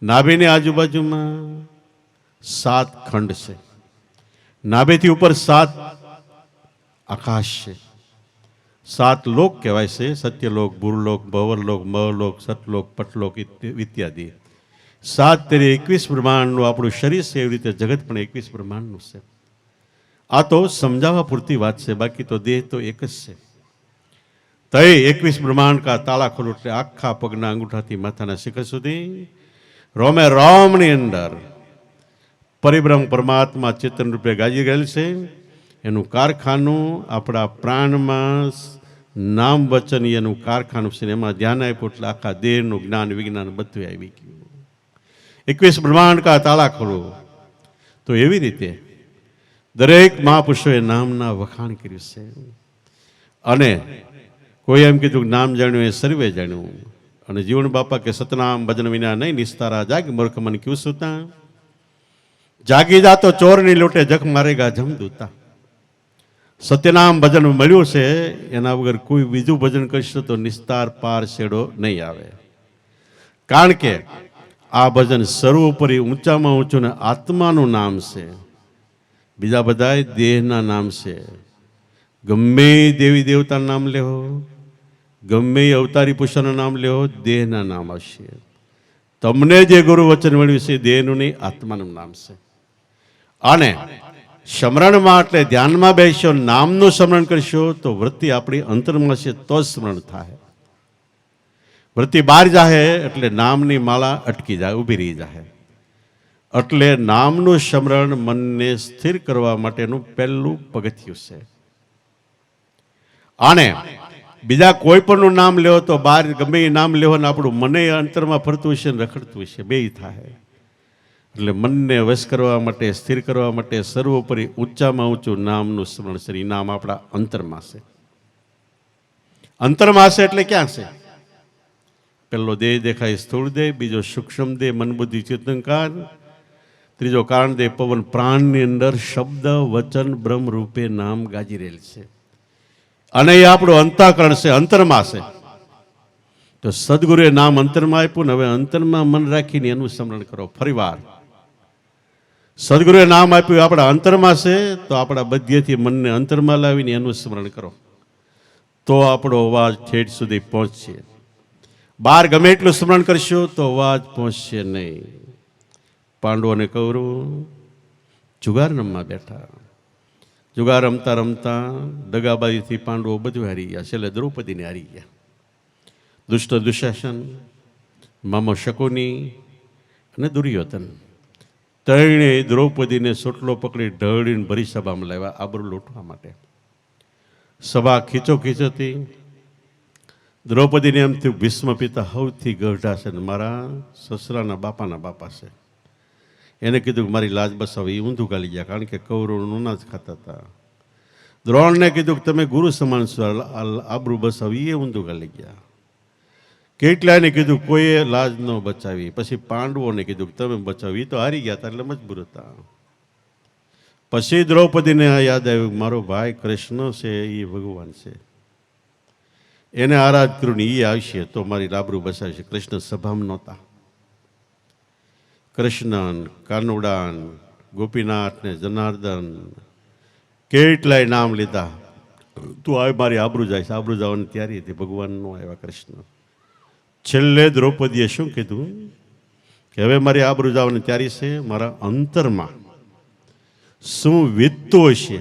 નાભીની આજુબાજુમાં 7 ખંડ છે. નાભીથી ઉપર 7 આકાશ છે. 7 લોક કહેવાય છે. સત્યલોક, ભૂરલોક, ભવરલોક, મહલોક, સતલોક, પટલોક ઇત્યાદિ. 7 તેરી 21 બ્રહ્માંડનું આપણું શરીર છે. એવી રીતે જગત પણ 21 બ્રહ્માંડનું છે. આ તો સમજાવવા પૂરતી વાત છે, બાકી તો દેહ તો એક જ છે. તો 21 બ્રહ્માંડ કા તાળા ખોલો એટલે આખા પગના અંગૂઠાથી માથાના શિખર સુધી રોમે રોમની અંદર પરિબ્રહ્મ પરમાત્મા ચેતન રૂપે ગાજી ગયેલ છે. એનું કારખાનું આપણા પ્રાણમાં નામ વચન એનું કારખાનું છે. એમાં ધ્યાન આપ્યું એટલે આખા દેહનું જ્ઞાન વિજ્ઞાન બધું આવી ગયું. 21 બ્રહ્માંડ કા તાળા ખોલો. તો એવી રીતે દરેક મહાપુરુષોએ નામના વખાણ કર્યું છે. અને કોઈ એમ કીધું નામ જાણ્યું એ સર્વે જાણ્યું. અને જીવન બાપા કે સતનામ ભજન વિના નહીં નિસ્તારા જાગ મૂર્ખ મન ક્યું સુતા. જાગી જા તો ચોરની લોટે જખ મારેગા જમદૂતા. સત્યનામ ભજન મળ્યું છે, એના વગર કોઈ બીજું ભજન કરશો તો નિસ્તાર પાર છેડો નહીં આવે. કારણ કે આ ભજન સર્વોપરી ઊંચામાં ઊંચું ને આત્માનું નામ છે. બીજા બધા દેહના નામ છે. ગમે દેવી દેવતાનું નામ લેવો, ગમે અવતારી પુરુષોનું નામ લેવો, દેહના નામ આવશે. તમને જે ગુરુ વચન મળ્યું છે દેહનું નહીં, આત્માનું નામ છે. અને સ્મરણમાં એટલે ધ્યાનમાં બેસશો, નામનું સ્મરણ કરશો તો વૃત્તિ આપણી અંતરમાં છે તો જ સ્મરણ થાય. વૃત્તિ બહાર જાહે એટલે નામની માળા અટકી જાય, ઊભી રહી જાય. એટલે નામનું સ્મરણ મનને સ્થિર કરવા માટેનું પહેલું પગથિયું છે. અને બીજા કોઈ પણનું નામ લેવો તો બહાર ગમે એ નામ લેવો ને આપણું મને અંતરમાં ફરતું હશે ને રખડતું હશે, બેય થાય. એટલે મનને વશ કરવા માટે, સ્થિર કરવા માટે સર્વોપરી ઊંચામાં ઊંચું નામનું સ્મરણ છે. એ નામ આપણા અંતરમાં છે. અંતરમાં છે એટલે ક્યાં છે? પહેલો દેહ દેખાય સ્થૂળ દેહ, બીજો સૂક્ષ્મ દેહ મન બુદ્ધિ ચેતનકાર, ત્રીજો કારણ દેહ પવન પ્રાણની અંદર શબ્દ વચન બ્રહ્મ રૂપે નામ ગાજી રહેલ છે. અને એ આપણું અંતઃકરણ છે, અંતરમાં છે. તો સદગુરુએ નામ અંતરમાં આપ્યું ને હવે અંતરમાં મન રાખીને એનું સ્મરણ કરો. ફરીવાર સદગુરુએ નામ આપ્યું આપણા અંતરમાં છે, તો આપણા બધેથી મનને અંતરમાં લાવીને એનું સ્મરણ કરો. તો આપણો અવાજ ઠેઠ સુધી પહોંચશે. બહાર ગમે એટલું સ્મરણ કરશો તો અવાજ પહોંચશે નહીં. પાંડવો અને કૌરવો જુગાર રમવા બેઠા. જુગાર રમતા રમતા દગાબાજીથી પાંડવો બધું હારી ગયા. છેલ્લે દ્રૌપદીને હારી ગયા. દુષ્ટ દુશાસન, મામો શકુની અને દુર્યોધન ત્રણેય દ્રૌપદીને સોટલો પકડી ઢળીને ભરી સભામાં લાવ્યા આબરૂ લૂંટવા માટે. સભા ખીચોખીચ હતી. દ્રૌપદીને એમ થયું ભીષ્મ પિતા સૌથી ગઢા છે ને મારા સસરાના બાપાના બાપા છે. એને કીધું કે મારી લાજ બસાવે. એ ઊંધું ગાલી ગયા, કારણ કે કૌરવનું ના જ ખાતા હતા. દ્રોણને કીધું કે તમે ગુરુ સમાન છો, આબરૂ બસાવી, એ ઊંધું ગાલી ગયા. કેટલાયને કીધું કોઈએ લાજ ન બચાવી. પછી પાંડવોને કીધું કે તમે બચાવી, એ તો હારી ગયા હતા એટલે મજબૂર હતા. પછી દ્રૌપદીને યાદ આવ્યું મારો ભાઈ કૃષ્ણ છે, એ ભગવાન છે, એને આરાધ કર્યું ને એ આવશે તો મારી લાબરૂ બસાવશે. કૃષ્ણ સભામાં નહોતા. કૃષ્ણ, કાનુડાન, ગોપીનાથ ને જનાર્દન કેટલાય નામ લીધા. તું આવે મારી આબરૂ જાય છે, આબરૂ જવાની તૈયારી હતી. ભગવાન નો આવ્યા કૃષ્ણ. છેલ્લે દ્રૌપદીએ શું કીધું કે હવે મારી આબરૂ જવાની તૈયારી છે, મારા અંતરમાં શું વીતતું હશે,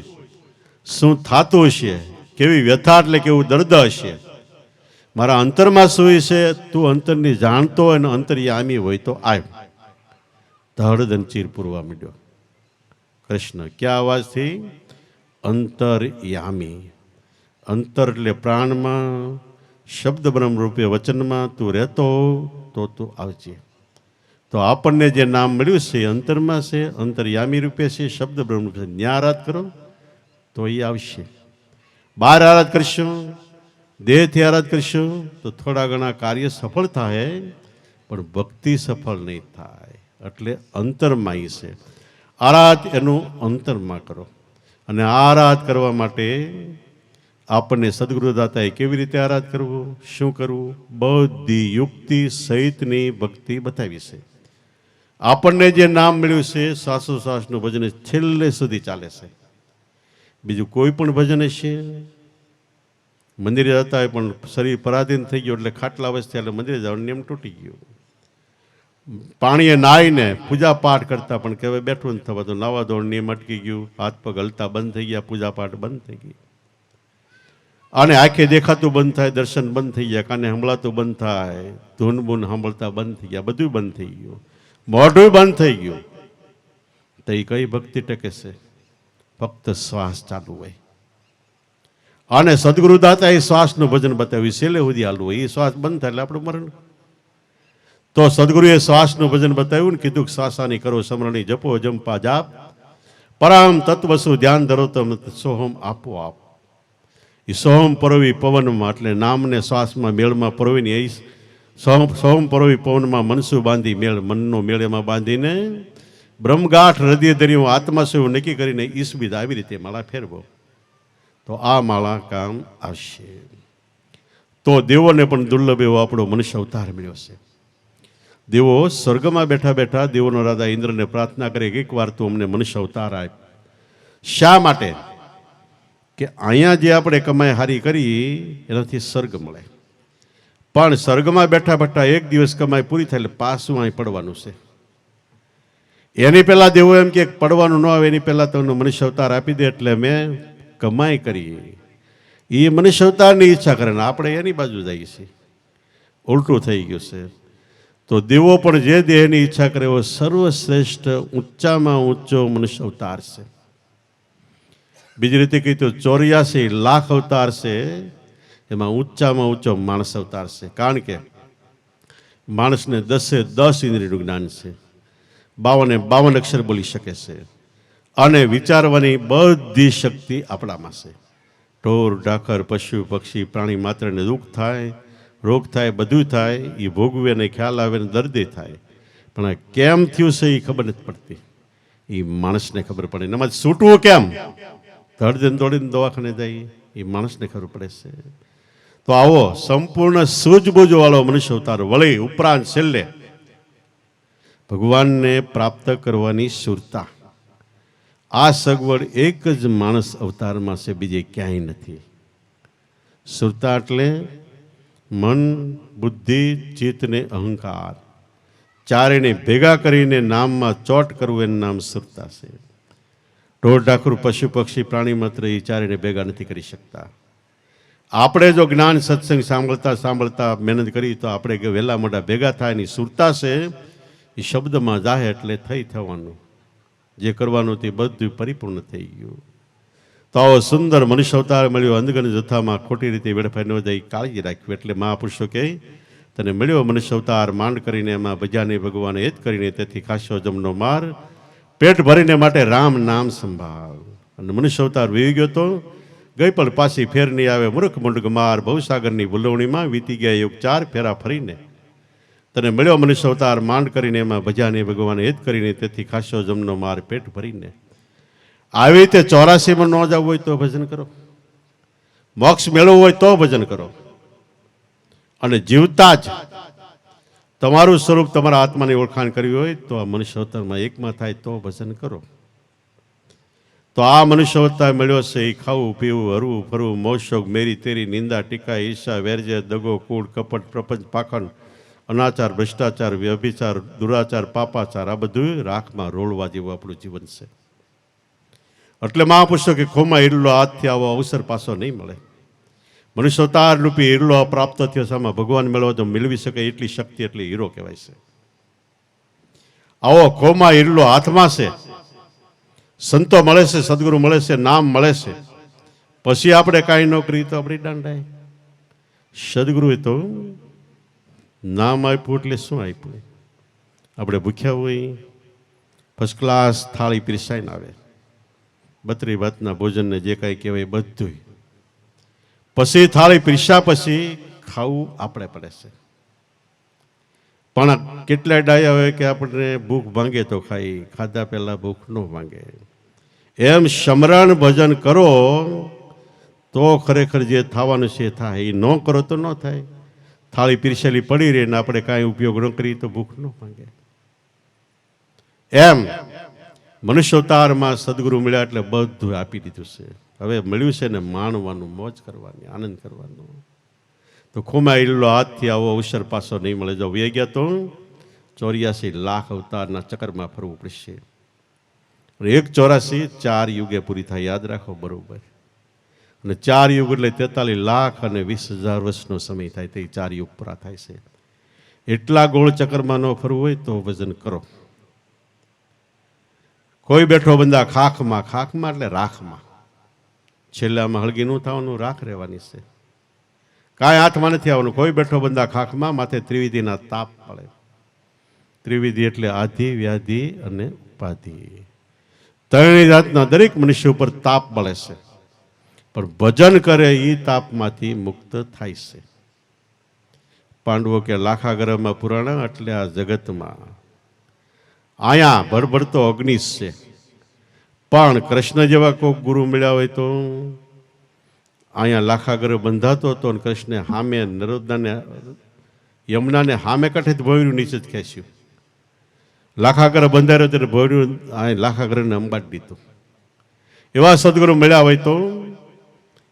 શું થતું હશે, કેવી વ્યથા એટલે કેવું દર્દ હશે, મારા અંતરમાં શું છે, તું અંતરની જાણતો હોય ને અંતર્યામી હોય તો આવ. ધડધન ચીર પૂરવા માંડ્યો કૃષ્ણ. ક્યાં અવાજથી? અંતર્યામી. અંતર એટલે પ્રાણમાં, શબ્દ બ્રહ્મ રૂપે વચનમાં તું રહેતો તો તું આવજે. તો આપણને જે નામ મળ્યું છે એ અંતરમાં છે, અંતર્યામી રૂપે છે, શબ્દ બ્રહ્મ રૂપે. ન્યા આરાધ કરો તો એ આવશે. બહાર આરાધ કરશું, દેહથી આરાધ કરશું તો થોડા ઘણા કાર્ય સફળ થાય, પણ ભક્તિ સફળ નહીં થાય. એટલે અંતરમાં એ છે આરાધ, એનું અંતરમાં કરો. અને આરાધ કરવા માટે આપણને સદગુરુદાતાએ કેવી રીતે આરાધ કરવું, શું કરવું, બધી યુક્તિ સહિતની ભક્તિ બતાવી છે. આપણને જે નામ મળ્યું છે શ્વાસોશ્વાસનું ભજન છેલ્લે સુધી ચાલે છે. બીજું કોઈ પણ ભજન છે. મંદિરે જતા હોય પણ શરીર પરાધીન થઈ ગયું એટલે ખાટલા અવસ્થા એટલે મંદિરે જવાનું નિયમ તૂટી ગયો. પાણીએ નાહીને પૂજા પાઠ કરતા પણ કે હવે બેઠું નથી થવા તો નાવા ધોરણ નિયમ અટકી ગયું, હાથ પગ હલતા બંધ થઈ ગયા, પૂજા પાઠ બંધ થઈ ગઈ. અને આંખે દેખાતું બંધ થાય, દર્શન બંધ થઈ ગયા, કાને સંભળાતું બંધ થાય, ધૂન બૂન સાંભળતા બંધ થઈ ગયા, બધું બંધ થઈ ગયું, મોઢું બંધ થઈ ગયું. તો એ કઈ ભક્તિ ટકે છે? ફક્ત શ્વાસ ચાલુ હોય. અને સદગુરુદાતા એ શ્વાસનું ભજન બતાવ્યું, છેલ્લે સુધી હાલવું હોય. એ શ્વાસ બંધ થાય એટલે આપણું મરણ. તો સદગુરુએ શ્વાસનું ભજન બતાવ્યું ને કીધું કે શ્વાસાની કરો સમરણી, જપો જંપા જાપ, પરમ તત્વસુ ધ્યાન ધરો તો સોહમ આપો આપ. એ સોહમ પરોવી પવનમાં, એટલે નામને શ્વાસમાં મેળમાં પરોવીને એ સોહમ પરોવી પવનમાં મનસુ બાંધી, મેળ મનનો મેળ એમાં બાંધીને બ્રહ્મગાંઠ હૃદય ધર્યું આત્મા શું નક્કી કરીને ઈસબીદ આવી રીતે માળા ફેરવો તો આ માળા કામ આવશે. તો દેવોને પણ દુર્લભ એવો આપણો મનુષ્ય અવતાર મળ્યો છે. દેવો સ્વર્ગમાં બેઠા બેઠા દેવોનો રાજા ઇન્દ્રને પ્રાર્થના કરે કે એકવાર તું અમને મનુષ્ય અવતાર આપ. શા માટે? કે અહીંયા જે આપણે કમાઈ હારી કરી એનાથી સ્વર્ગ મળે. પણ સ્વર્ગમાં બેઠા બેઠા એક દિવસ કમાઈ પૂરી થાય એટલે પાછું અહીં પડવાનું છે. એની પહેલા દેવો એમ કે પડવાનું ન આવે એની પહેલા તમને મનુષ્ય અવતાર આપી દે એટલે મેં કમાઈ કરી. એ મનુષ્ય અવતારની ઈચ્છા કરે ને આપણે એની બાજુ જઈએ છીએ. ઉલટું થઈ ગયું છે. તો દેવો પણ જે દેહની ઈચ્છા કરે એવો સર્વશ્રેષ્ઠ ઊંચામાં ઊંચો મનુષ્ય અવતાર છે. બીજી રીતે કહી તો 84 લાખ અવતાર છે, એમાં ઊંચામાં ઊંચો માણસ અવતાર છે. કારણ કે માણસને 10 ઇન્દ્રિયનું જ્ઞાન છે, 52 અક્ષર બોલી શકે છે, અને વિચારવાની બધી શક્તિ આપણામાં છે. ઢોર ઢાખર પશુ પક્ષી પ્રાણી માત્રને દુઃખ થાય, રોગ થાય, બધું થાય, એ ભોગવે ને ખ્યાલ આવે ને દર્દી થાય, પણ આ કેમ થયું છે એ ખબર નથી પડતી. એ માણસને ખબર પડે. એમાં છૂટવું કેમ? ધડધન દોડીને દવાખાને જાય, એ માણસને ખબર પડે છે. તો આવો સંપૂર્ણ સૂઝબૂઝ વાળો મનુષ્ય અવતાર વળી ઉપરાંત છેલ્લે ભગવાનને પ્રાપ્ત કરવાની સુરતા. આ સગવડ એક જ માણસ અવતારમાં છે, બીજે ક્યાંય નથી. સુરતા એટલે મન, બુદ્ધિ, ચિત્ત ને અહંકાર ચારેને ભેગા કરીને નામમાં ચોટ કરવું એનું નામ સુરતા છે. ઢોર ઢાખરું પશુ પક્ષી પ્રાણી માત્ર એ ચારેને ભેગા નથી કરી શકતા. આપણે જો જ્ઞાન સત્સંગ સાંભળતા સાંભળતા મહેનત કરી તો આપણે વહેલા મોટા ભેગા થાય. ની સુરતા છે એ શબ્દમાં જાહે એટલે થવાનું, જે કરવાનું તે બધું પરિપૂર્ણ થઈ ગયું. તો આવો સુંદર મનુષ્ય અવતાર મળ્યો. અંધગન જથ્થામાં ખોટી રીતે વેડફાઈ ન જાય કાળજી રાખવી. એટલે મહાપુરુષો કહે તને મળ્યો મનુષ્ય અવતાર માંડ કરીને એમાં ભજાને ભગવાને હેત કરીને તેથી ખાશો જમનો માર પેટ ભરીને માટે રામ નામ સંભાળ. અને મનુષ્ય અવતાર વી ગયો તો ગઈ પણ પાછી ફેર નહીં આવે, મૂર્ખ મુંડક માર ભવસાગરની ભૂલવણીમાં વીતી ગયા યુગ 4 ફેરા ફરીને. તને મળ્યો મનુષ્ય અવતાર માંડ કરીને, એમાં ભજાને ભગવાન હેત કરીને, તેથી ખાસો જમનો માર પેટ ભરીને. આવી રીતે 84માં ન જવું હોય તો ભજન કરો, મોક્ષ મેળવવું હોય તો ભજન કરો, અને જીવતા જ તમારું સ્વરૂપ તમારા આત્માની ઓળખાણ કરવી હોય તો આ મનુષ્ય અવતારમાં એકમાં થાય તો ભજન કરો. તો આ મનુષ્ય અવતાર મળ્યો છે એ ખાવું પીવું હરવું ફરવું મોજ શોખ મેરી તેરી નિંદા ટીકા ઈર્ષા વેરજે દગો કૂડ કપટ પ્રપંચ પાખંડ અનાચાર ભ્રષ્ટાચાર વ્યભિચાર દુરાચાર પાપાચાર આ બધું રાખમાં રોળવા જેવું આપણું જીવન છે. એટલે મહાપુરુષો કે ખોમાં ઈડલો હાથથી આવો અવસર પાછો નહીં મળે. મનુષ્ય અવતાર રૂપી ઈડલો પ્રાપ્ત થયો સામાં ભગવાન મેળવો તો મેળવી શકે એટલી શક્તિ એટલી હીરો કહેવાય છે. આવો ખોમાં ઈડલો હાથમાં છે, સંતો મળે છે, સદગુરુ મળે છે, નામ મળે છે, પછી આપણે કાંઈ નોકરી તો આપણી દાંડાય. સદગુરુએ તો નામ આપ્યું એટલે શું આપ્યું? આપણે ભૂખ્યા હોય ફર્સ્ટ ક્લાસ થાળી પીરસાઈને આવે, 32 ભાતના ભોજનને જે કાંઈ કહેવાય બધું, પછી થાળી પીરસા પછી ખાવું આપણે પડે છે. પણ કેટલાય ડાયા હોય કે આપણને ભૂખ ભાંગે તો ખાઈ, ખાધા પહેલાં ભૂખ ન ભાંગે. એમ સમરણ ભજન કરો તો ખરેખર જે થવાનું છે થાય, એ ન કરો તો ન થાય. થાળી પીરસેલી પડી રહે ને આપણે કાંઈ ઉપયોગ ન કરીએ તો ભૂખ ન ભાંગે. એમ મનુષ્ય અવતારમાં સદગુરુ મળ્યા એટલે બધું આપી દીધું છે. હવે મળ્યું છે ને માણવાનું, મોજ કરવાની, આનંદ કરવાનો. તો ખોમાં ઈડલો હાથથી આવો અવસર પાછો નહીં મળે. જો વહી ગયા તો 84 લાખ અવતારના ચક્કરમાં ફરવું પડશે. 184 4 યુગે પૂરી થાય, યાદ રાખો બરોબર. અને 4 યુગ એટલે 43 લાખ અને 20,000 વર્ષનો સમય થાય, તે 4 યુગ પૂરા થાય છે. એટલા ગોળ ચક્કરમાં ન ફરવું હોય તો ભજન કરો. કોઈ બેઠો બંદા ખાખમાં, ખાખમાં એટલે રાખમાં, છેલ્લામાં હળગી નું થવાનું, રાખ રહેવાની છે, કાંઈ હાથમાં નથી આવવાનું. કોઈ બેઠો બંદા ખાખમાં, માથે ત્રિવિધિના તાપ પડે. ત્રિવિધિ એટલે આધિ વ્યાધિ અને ઉપાધિ, ત્રણેય જાતના દરેક મનુષ્ય ઉપર તાપ મળે છે. પણ ભજન કરે એ તાપમાંથી મુક્ત થાય છે. પાંડવો કે લાખાગરમાં પુરાણા એટલે આ જગતમાં અહીંયા ભડભડતો અગ્નિ છે. પણ કૃષ્ણ જેવા કોઈક ગુરુ મળ્યા હોય તો અહીંયા લાખાગર બંધાતો હતો અને કૃષ્ણે હામે નર્મદાને યમુનાને હામે કાંઠે ભોયરું નીચે જ ખેંચ્યું. લાખાગર બંધાયો ત્યારે ભોયરું લાખાગરને અંબાડી દીધું. એવા સદગુરુ મળ્યા હોય તો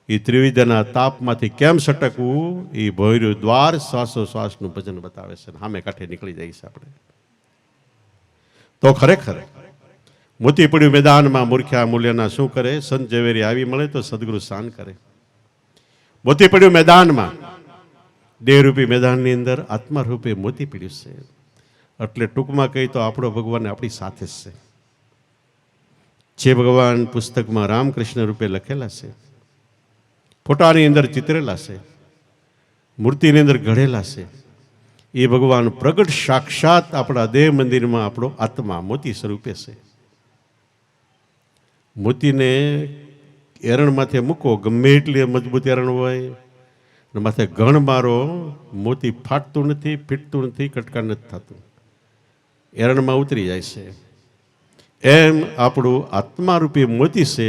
એ ત્રિવિધના તાપમાંથી કેમ સટકવું, એ ભોયરું દ્વાર શ્વાસોશ્વાસનું ભજન બતાવે છે. હામે કાંઠે નીકળી જાય છે આપણે તો. ખરેખર મોતી પડ્યું મેદાનમાં મૂર્ખ્યા મૂલ્યના શું કરે, સંત ઝવેરી આવી મળે તો સદગુરુ શાન કરે. મોતી પડ્યું મેદાનમાં, દેહરૂપી મેદાનની અંદર આત્મા રૂપે મોતી પડ્યું છે. એટલે ટૂંકમાં કહી તો આપણો ભગવાન આપણી સાથે જ છે. જે ભગવાન પુસ્તકમાં રામકૃષ્ણ રૂપે લખેલા છે, ફોટાની અંદર ચિતરેલા છે, મૂર્તિની અંદર ઘડેલા છે, એ ભગવાન પ્રગટ સાક્ષાત આપણા દેહ મંદિરમાં આપણો આત્મા મોતી સ્વરૂપે છે. મોતીને એરણમાંથી મૂકો, ગમે એટલી મજબૂત એરણ હોય, માથે ઘણ મારો, મોતી ફાટતું નથી, ફીટતું નથી, કટકા નથી થતું, એરણમાં ઉતરી જાય છે. એમ આપણું આત્મારૂપી મોતી છે,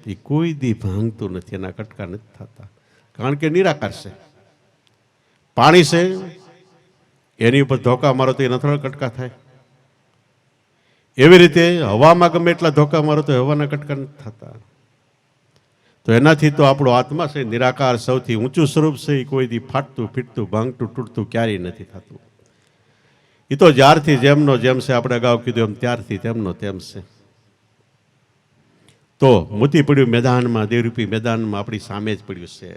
એ કોઈ દી ભાંગતું નથી, એના કટકા નથી થતા, કારણ કે નિરાકાર છે. પાણી છે, એની ઉપર ધોકા મારો તો એ નથી કટકા થાય. એવી રીતે હવામાં ગમે એટલા ધોકા મારો તો હવાના કટકા નથી થતા. તો એનાથી તો આપણો આત્મા છે નિરાકાર, સૌથી ઊંચું સ્વરૂપ છે, એ કોઈ દી ફાટતું ફીટતું ભાંગતું તૂટતું ક્યારેય નથી થતું. એ તો જ્યારથી જેમનો જેમ છે, આપણે અગાઉ કીધું એમ ત્યારથી તેમનો તેમ છે. તો મોતી પડ્યું મેદાનમાં, દેવરૂપી મેદાનમાં આપણી સામે જ પડ્યું છે.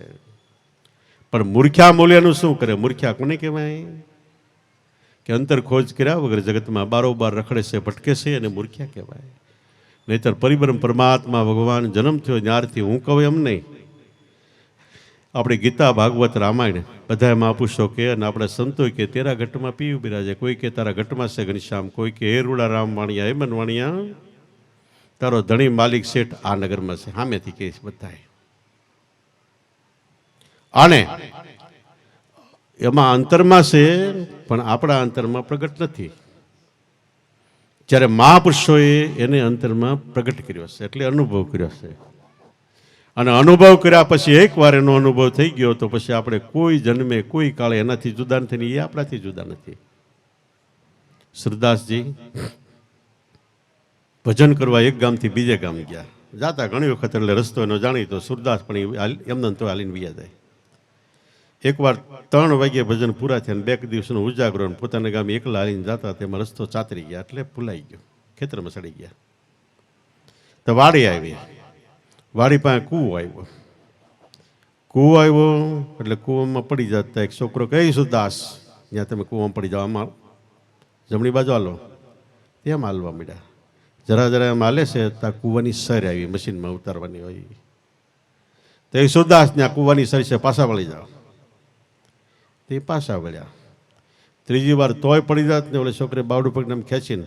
પણ મૂર્ખ્યા મૂલ્યનું શું કરે? મૂર્ખ્યા કોને કહેવાય? કે અંતર ખોજ કર્યા વગર જગતમાં બારોબાર રખડે છે, ભટકે છે, અને મૂર્ખ્યા કહેવાય. નહીતર પરિબ્રહ્મ પરમાત્મા ભગવાન જન્મ થયો ત્યારથી હું કહું એમ નહીં. આપણે ગીતા, ભાગવત, રામાયણ બધા મહાપુરુષો કે અને આપણા સંતો કે તેરા ઘટમાં પીયું બિરાજે. કોઈ કે તારા ઘટમાં છે ઘનશ્યામ, કોઈ કે હે રૂડા રામ વાણિયા, હે મન વાણિયા તારો ધણી માલિક શેઠ આ નગરમાં છે. સામેથી કહે છે બધા. અને એમાં અંતરમાં છે, પણ આપણા અંતરમાં પ્રગટ નથી. જ્યારે મહાપુરુષોએ એને અંતરમાં પ્રગટ કર્યો છે, એટલે અનુભવ કર્યો છે. અને અનુભવ કર્યા પછી એકવાર એનો અનુભવ થઈ ગયો તો પછી આપણે કોઈ જન્મે કોઈ કાળે એનાથી જુદા નથી, એ આપણાથી જુદા નથી. સુરદાસજી ભજન કરવા એક ગામથી બીજે ગામ ગયા. જાતા ઘણી વખત એટલે રસ્તો એનો જાણીતો. સુરદાસ પણ એમને તો હાલીને વ્યા જાય. એકવાર 3 વાગ્યે ભજન પૂરા થયા અને 2 દિવસનો ઉજાગરો પોતાના ગામે એકલા હાલીને જતા, તેમાં રસ્તો ચાતરી ગયા એટલે ભૂલાઈ ગયો, ખેતરમાં સડી ગયા. તો વાડી આવી, વાડી પાસે કૂવો આવ્યો. કૂવો આવ્યો એટલે કૂવામાં પડી જતા એક છોકરો કહે, સુરદાસ ત્યાં તમે કૂવામાં પડી જાઓ, આમાં જમણી બાજુ હાલો. તેમ હાલવા માંડ્યા. જરા જરા એમ હાલે છે ત્યાં કૂવાની સર આવી, મશીનમાં ઉતારવાની હોય. તો એ સુરદાસ ત્યાં કૂવાની સર છે, પાછા વળી જાઓ. તે પાછા વળ્યા. 3જી વાર તોય પડી જાત ને ઓલે છોકરે બાવડું પગને ખેંચીને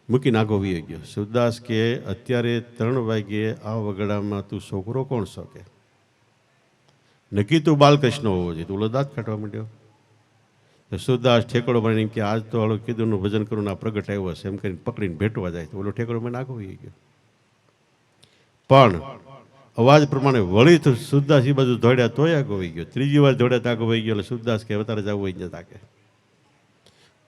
મૂકીને આગો વી ગયો. સુરદાસ કે અત્યારે 3 વાગ્યે આ વગડામાં તું છોકરો કોણ છો? કે નક્કી તું બાલકૃષ્ણ હોવો જોઈએ. તું ઓલો દાંત કાઢવા માંડ્યો. તો સુરદાસ ઠેકડો મારીને કે આજ તો હાલો કીધુંનું ભજન કરું, આ પ્રગટ આવ્યો છે એમ કરીને પકડીને ભેટવા જાય. તો ઓલો ઠેકડો મને આગો વી ગયો. પણ અવાજ પ્રમાણે વળી તો સુરદાસ એ બાજુ દોડ્યા તોય આગો વહી ગયો. 3જી વાર દોડ્યા તો આગો વહી ગયો. એટલે સુરદાસ કે તારે જવું હોય જતા, કે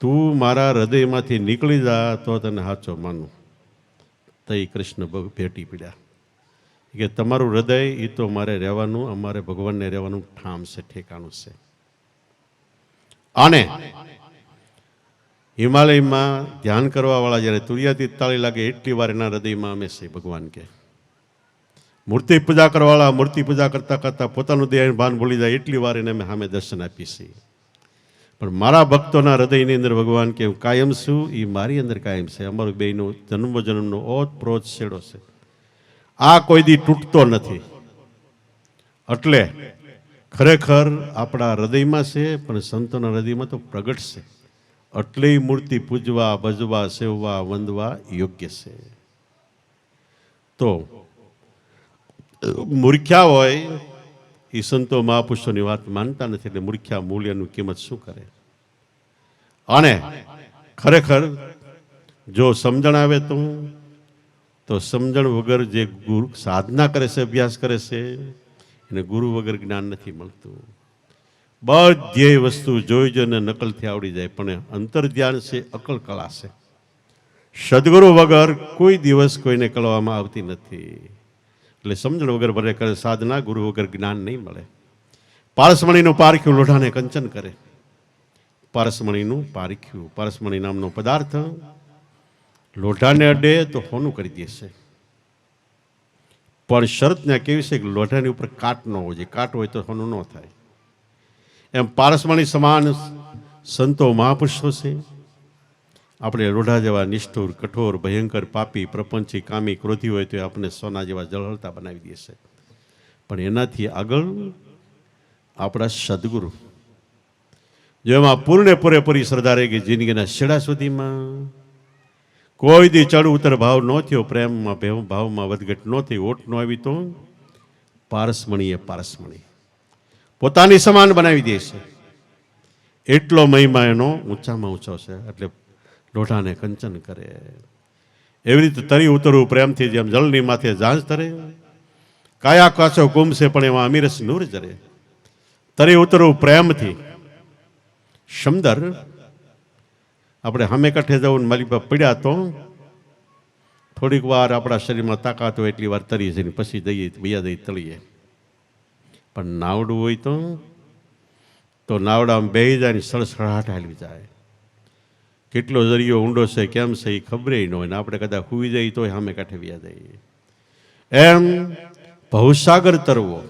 તું મારા હૃદયમાંથી નીકળી જા તો તને સાચો માનું. તઈ કૃષ્ણ ભેટી પીડ્યા કે તમારું હૃદય એ તો મારે રહેવાનું, અમારે ભગવાનને રહેવાનું ઠામ છે, ઠેકાણું છે. અને હિમાલયમાં ધ્યાન કરવા વાળા જ્યારે તુરિયાતી તાળી લાગે એટલી વાર એના હૃદયમાં અમે છે ભગવાન. કે મૂર્તિ પૂજા કરવાવાળા મૂર્તિ પૂજા કરતા કરતા પોતાનું દેહ ભાન ભૂલી જાય એટલી વાર એને અમે સામે દર્શન આપીએ છીએ. પણ મારા ભક્તોના હૃદયની અંદર ભગવાન કે હું કાયમ છું, એ મારી અંદર કાયમ છે. અમારું બેયનો જન્મનો ઓતપ્રોત છેડો છે, આ કોઈ દી તૂટતો નથી. એટલે ખરેખર આપણા હૃદયમાં છે, પણ સંતોના હૃદયમાં તો પ્રગટ છે. એટલે મૂર્તિ પૂજવા, ભજવા, સેવવા, વંદવા યોગ્ય છે. તો મૂર્ખ્યા હોય એ સંતો મહાપુરુષોની વાત માનતા નથી, એટલે મૂર્ખ્યા મૂલ્યનું કિંમત શું કરે. અને ખરેખર જો સમજણ આવે તો સમજણ વગર જે ગુરુ સાધના કરે છે, અભ્યાસ કરે છે, એને ગુરુ વગર જ્ઞાન નથી મળતું. બધી વસ્તુ જોઈ જોઈને નકલથી આવડી જાય, પણ અંતર ધ્યાન છે, અકલ કળા છે. સદગુરુ વગર કોઈ દિવસ કોઈને કળવામાં આવતી નથી. એટલે સમજણ વગર ભરે કરે સાધના, ગુરુ વગર જ્ઞાન નહીં મળે. પારસમણીનું પારખ્યું લોઢાને કંચન કરે. પારસમણીનું પારખ્યું, પારસમણી નામનો પદાર્થ લોઢાને અડે તો હોનું કરી દેશે. પણ શરત ને કેવી છે કે લોઢાની ઉપર કાટ ન હોય છે, કાટ હોય તો હોનું ન થાય. એમ પારસમણી સમાન સંતો મહાપુરુષો છે. આપણે લોઢા જેવા નિષ્ઠુર, કઠોર, ભયંકર, પાપી, પ્રપંચી, કામી, ક્રોધી હોય તો આપણે સોના જેવા જળહળતા બનાવી દેશે. પણ એનાથી આગળ આપણા સદગુરુ, જેમાં પૂરેપૂરી શ્રદ્ધા રહી ગઈ જિંદગીના છેડા સુધીમાં, કોઈ દી ચડ ઉતર ભાવ ન થયો, પ્રેમમાં ભાવમાં વધઘટ ન થઈ, ઓટ ન આવી, તો પારસમણીએ પારસમણી પોતાની સમાન બનાવી દે છે. એટલો મહિમા એનો ઊંચામાં ઊંચો છે. એટલે લોઢાને કંચન કરે. એવી રીતે તરી ઉતરવું પ્રેમથી, જેમ જળની માથે ઝાંઝ તરે. કાયા કાચો કુંભ છે પણ એમાં અમીરસ નૂર જરે. તરી ઉતરવું પ્રેમથી. સમદર આપણે સામે કાંઠે જવું મારી પર પડ્યા તો થોડીક વાર આપણા શરીરમાં તાકાત હોય એટલી વાર તરી જઈને પછી જઈએ બીજા દઈ તળીએ. પણ નાવડું હોય તો નાવડામાં બેહી જાય ને સળસળાટ હાલવી જાય. કેટલો દરિયો ઊંડો છે, કેમ છે એ ખબર ન હોય ને આપણે કદાચ હુઈ જઈએ તોય સામે કાંઠે વ્યા જઈએ. એમ ભવસાગર તરવો.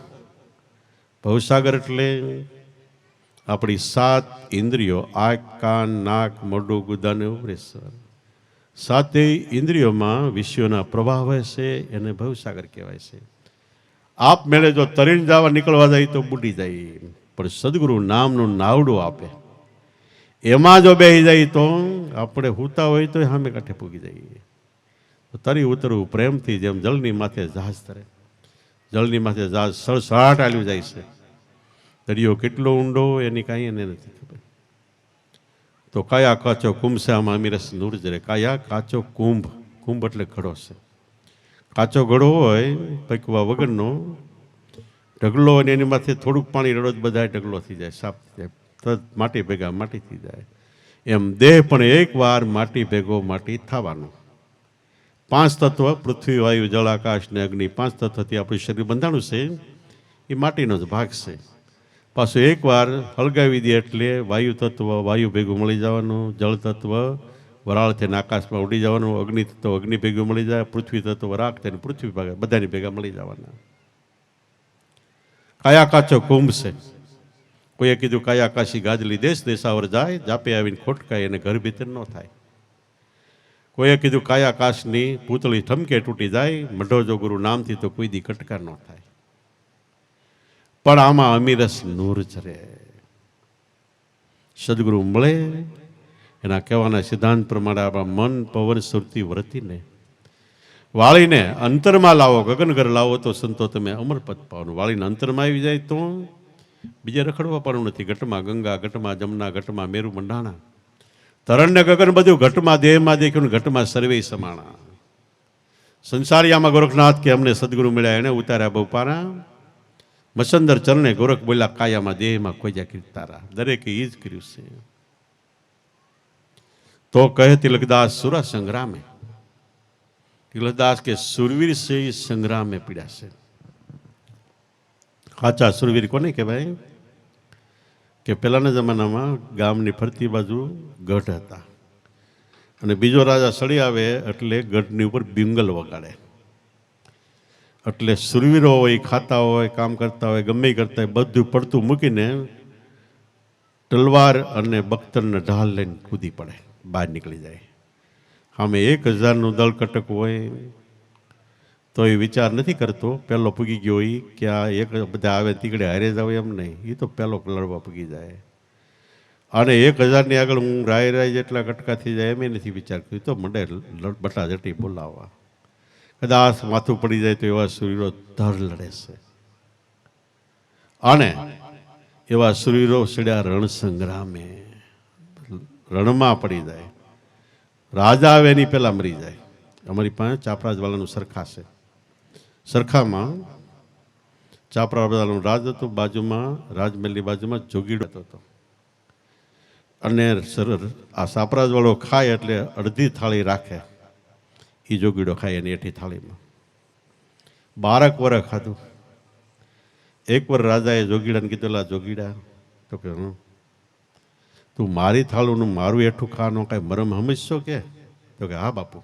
ભવસાગર એટલે આપણી 7 ઇન્દ્રિયો, આંખ, કાન, નાક, મોઢું, ગુદા ને ઉભરેશ્વર, 7 ઇન્દ્રિયોમાં વિષયોના પ્રવાહ હોય છે, એને ભવસાગર કહેવાય છે. આપમેળે જો તરીને જવા નીકળવા જાય તો બુડી જાય. પણ સદગુરુ નામનું નાવડું આપે, એમાં જો બેસી જાય તો આપણે હુતા હોય તો સામે કાંઠે પૂગી જઈએ. તો તરી ઉતરવું પ્રેમથી, જેમ જળની માથે જહાજ તરે. જળની માથે જહાજ સળસળાટ હાલ્યું જાય છે. દરિયો કેટલો ઊંડો એની કાંઈ એને નથી ખબર. તો કયા કાચો કુંભ છે આમાં અમીરસ નૂર જરે. કયા કાચો કુંભ, કુંભ એટલે ઘડો છે. કાચો ઘડો હોય પકવા વગરનો ઢગલો, અને એની માથે થોડુંક પાણી રડો બધા ઢગલો થઈ જાય, સાફ થઈ જાય, માટી ભેગા માટી થઈ જાય. એમ દેહ પણ એકવાર માટી ભેગો માટી થવાનું. 5 તત્વ પૃથ્વી, વાયુ, જળ, આકાશ ને અગ્નિ, 5 તત્વથી આપણું શરીર બંધાણું છે. એ માટીનો જ ભાગ છે. પાછું એકવાર હળગાવી દે એટલે વાયુ તત્વ વાયુ ભેગું મળી જવાનું, જળ તત્વ વરાળ થઈને આકાશમાં ઉડી જવાનું, અગ્નિ તત્વ અગ્નિ ભેગું મળી જાય, પૃથ્વી તત્વ રાખ થઈને પૃથ્વી ભાગે બધાની ભેગા મળી જવાના. કયા કાચો કુંભ છે. કોઈએ કીધું કયા કાશી ગાજલી દેશ દેશાવર જાય, જાપે આવીને ખોટકાય અને ઘર ભીતર ન થાય. કોઈએ કીધું કયા કાશની પૂતળી ઠમકે તૂટી જાય, મઢો જો ગુરુ નામથી તો કોઈ દી કટકાર ન થાય. પણ આમાં અમીરસ નૂર જરે. સદગુરુ મળે એના કહેવાના સિદ્ધાંત પ્રમાણે આપણા મન પવન સુરતી વ્રતીને વાળીને અંતરમાં લાવો, ગગનઘર લાવો તો સંતો તમે અમરપદ પાવાનું. વાળીને અંતરમાં આવી જાય તો બીજે રખડવા પણ નથી. ઘટમાં ગંગા, ઘટમાં જમના, ઘટમાં મેરુ મંડાણા, તરણને ગગન બધું ઘટમાં દેહમાં દેખ્યું, ઘટમાં સર્વે સમાણા. સંસારિયામાં ગોરખનાથ કે અમને સદગુરુ મળ્યા એને ઉતાર્યા બહુ પારા, મસંદર ચરણે ગોરખ બોલ્યા કાયામાં દેહમાં કોઈ જા કીર્તારા. દરેકે એ જ કર્યું છે. તો કહે તિલકદાસ સુરા સંગ્રામે, તિલકદાસ કે સુરવીર છે એ સંગ્રામે પીડ્યા છે. સાચા સુરવીર કોને કહેવાય? કે પહેલાના જમાનામાં ગામની ફરતી બાજુ ગઢ હતા, અને બીજો રાજા સળી આવે એટલે ગઢની ઉપર બિંગલ વગાડે. એટલે સુરવીરો હોય, ખાતા હોય, કામ કરતા હોય, ગમે કરતા હોય, બધું પડતું મૂકીને તલવાર અને બખ્તરને ઢાલ લઈને કૂદી પડે, બહાર નીકળી જાય. આમે 1000નું દળ કટક હોય તો એ વિચાર નથી કરતો પહેલો પૂગી ગયો એ કે આ એક બધા આવે તીકડે હારે જાવ એમ નહીં. એ તો પહેલો લડવા પૂગી જાય. અને 1000ની આગળ હું રાય જેટલા કટકા થઈ જાય એમ નથી વિચાર કર્યો. તો મંડે બટા જટી બોલાવવા. કદાચ માથું પડી જાય તો એવા સુરવીરો ધર લડે છે. અને એવા સુરવીરો સડ્યા રણ સંગ્રામે, રણમાં પડી જાય. રાજા આવે એની પહેલા મરી જાય. અમારી પાસે ચાપરાજવાલાનું સરખા છે. સરખામાં ચાપરાવાલાનું રાજ હતું, બાજુમાં રાજમહેલની બાજુમાં જોગીડો હતો. અને આ સાપરાજવાળો ખાય એટલે અડધી થાળી રાખે, એ જોગીડો ખાય એની એઠી થાળીમાં. 12 વર્ષ ખાધું. એક વાર રાજાએ જોગીડાને કીધું, જોગીડા, તો કે તું મારી થાળુનું મારું એઠું ખાવાનું કાંઈ મરમ સમજશો કે? તો કે હા બાપુ.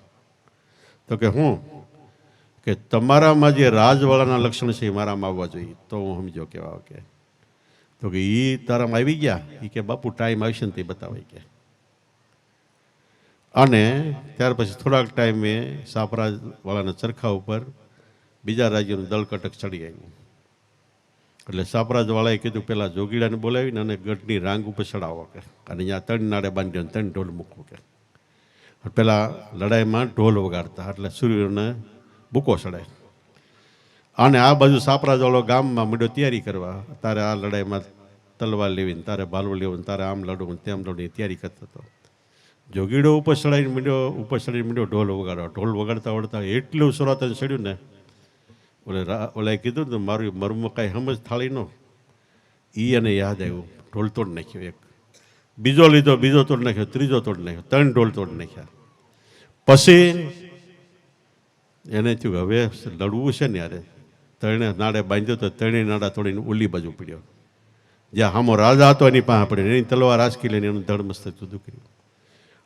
તો કે હું? કે તમારામાં જે રાજવાળાના લક્ષણ છે એ મારામાં આવવા જોઈએ તો હું સમજો કેવા કે. તો કે એ તારામાં આવી ગયા? એ કે બાપુ ટાઈમ આવશે ને તે બતાવાય કે. અને ત્યાર પછી થોડાક ટાઈમે સાપરાજવાળાના ચરખા ઉપર બીજા રાજ્યનું દળકટક ચડી આવ્યું. એટલે સાપરાજવાળાએ કીધું પેલા જોગીડાને બોલાવીને અને ગઢની રાંગ ઉપર ચડાવો કે, અને અહીંયા 3 નાડે બાંધ્યો 3 ઢોલ મૂકવો કે. પેલા લડાઈમાં ઢોલ વગાડતા એટલે સૂર્યને બૂકો ચડાય. અને આ બાજુ સાપરાજવાળો ગામમાં માંડ્યો તૈયારી કરવા. તારે આ લડાઈમાં તલવાર લેવીને, તારે ભાલવું લેવું, તારે આમ લડવું તેમ લડવું તૈયારી કરતો હતો. જોગીડો ઉપર ચડાવીને માંડ્યો ઢોલ વગાડવા. ઢોલ વગાડતા વળતા એટલું સુરાતન ચડ્યું ને, ઓલાએ કીધું ને મારું મર્મ કાંઈ સમજ થાળી નો, એ એને યાદ આવ્યું. ઢોલ તોડ નાખ્યો એક, બીજો લીધો, બીજો તોડ નાખ્યો, ત્રીજો તોડ નાખ્યો, 3 ઢોલ તોડ નાખ્યા. પછી એને થયું હવે લડવું છે ને યારે. 3 નાડે બાંધ્યો તો 3 નાડા તોડીને ઓલી બાજુ પડ્યો. જ્યાં હામો રાજા હતો એની પાસે પડ્યો. એની તલવાર આંચકી લઈને એનું ધડ મસ્તક જુદું કર્યું.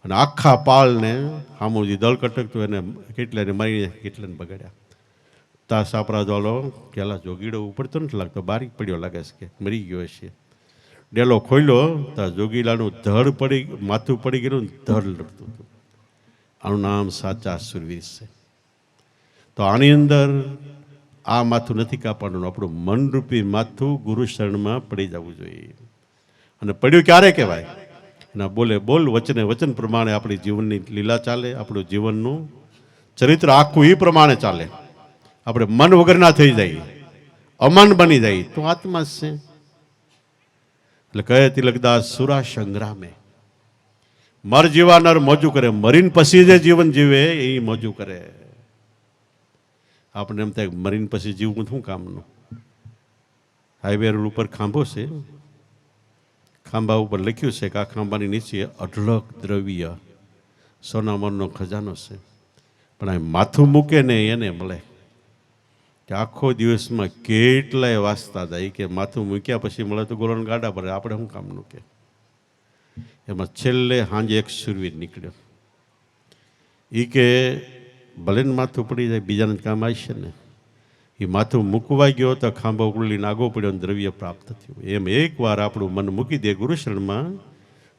અને આખા પાળને હામું જે દળ કટકતું એને કેટલાને મારીને કેટલાને બગાડ્યા. તા સાપરાજવાળો પેલા જોગીડો ઉપડતો નથી લાગતો, બારીક પડ્યો લાગે છે કે મરી ગયો છે. ડેલો ખોલ્યો તા જોગીલાનું ધડ પડી, માથું પડી ગયેલું, ધડ લડતું હતું. આનું નામ સાચા સુરવીર છે. તો આની અંદર આ માથું નથી કાપવાનું, આપણું મનરૂપી માથું ગુરુ શરણમાં પડી જવું જોઈએ. અને પડ્યું ક્યારે કહેવાય? એના બોલે બોલ, વચને વચન પ્રમાણે આપણી જીવનની લીલા ચાલે, આપણું જીવનનું ચરિત્ર આખું એ પ્રમાણે ચાલે. આપણે મન વગરના થઈ જાય, અમન બની જાય તો આત્મા છે. એટલે કહે તિલકદાસ સુરા સંગ્રામે મર જીવા નર મોજું કરે, મરીને પછી જે જીવન જીવે એ મોજું કરે. આપણે એમ થાય મરીને પછી જીવવું શું કામનું? હાઈવે રોડ ઉપર ખાંભો છે, ખાંભા ઉપર લખ્યું છે કે આ ખાંભાની નીચે અઢળક દ્રવ્ય સોનામરનો ખજાનો છે, પણ આ માથું મૂકે ને એને મળે. કે આખો દિવસમાં કેટલાય વાંચતા જાય કે માથું મૂક્યા પછી મળે તો ગોળણ ગાડા ભરે, આપણે શું કામનું? કે એમાં છેલ્લે સાંજે એક શૂરવીર નીકળ્યો. એ કે ભલે ને માથું પડી જાય બીજાને કામ આવશે ને. એ માથું મૂકવા ગયો તો ખાંભો ઉકળીને આગો પડ્યો, દ્રવ્ય પ્રાપ્ત થયું. એમ એકવાર આપણું મન મૂકી દે ગુરુશરણમાં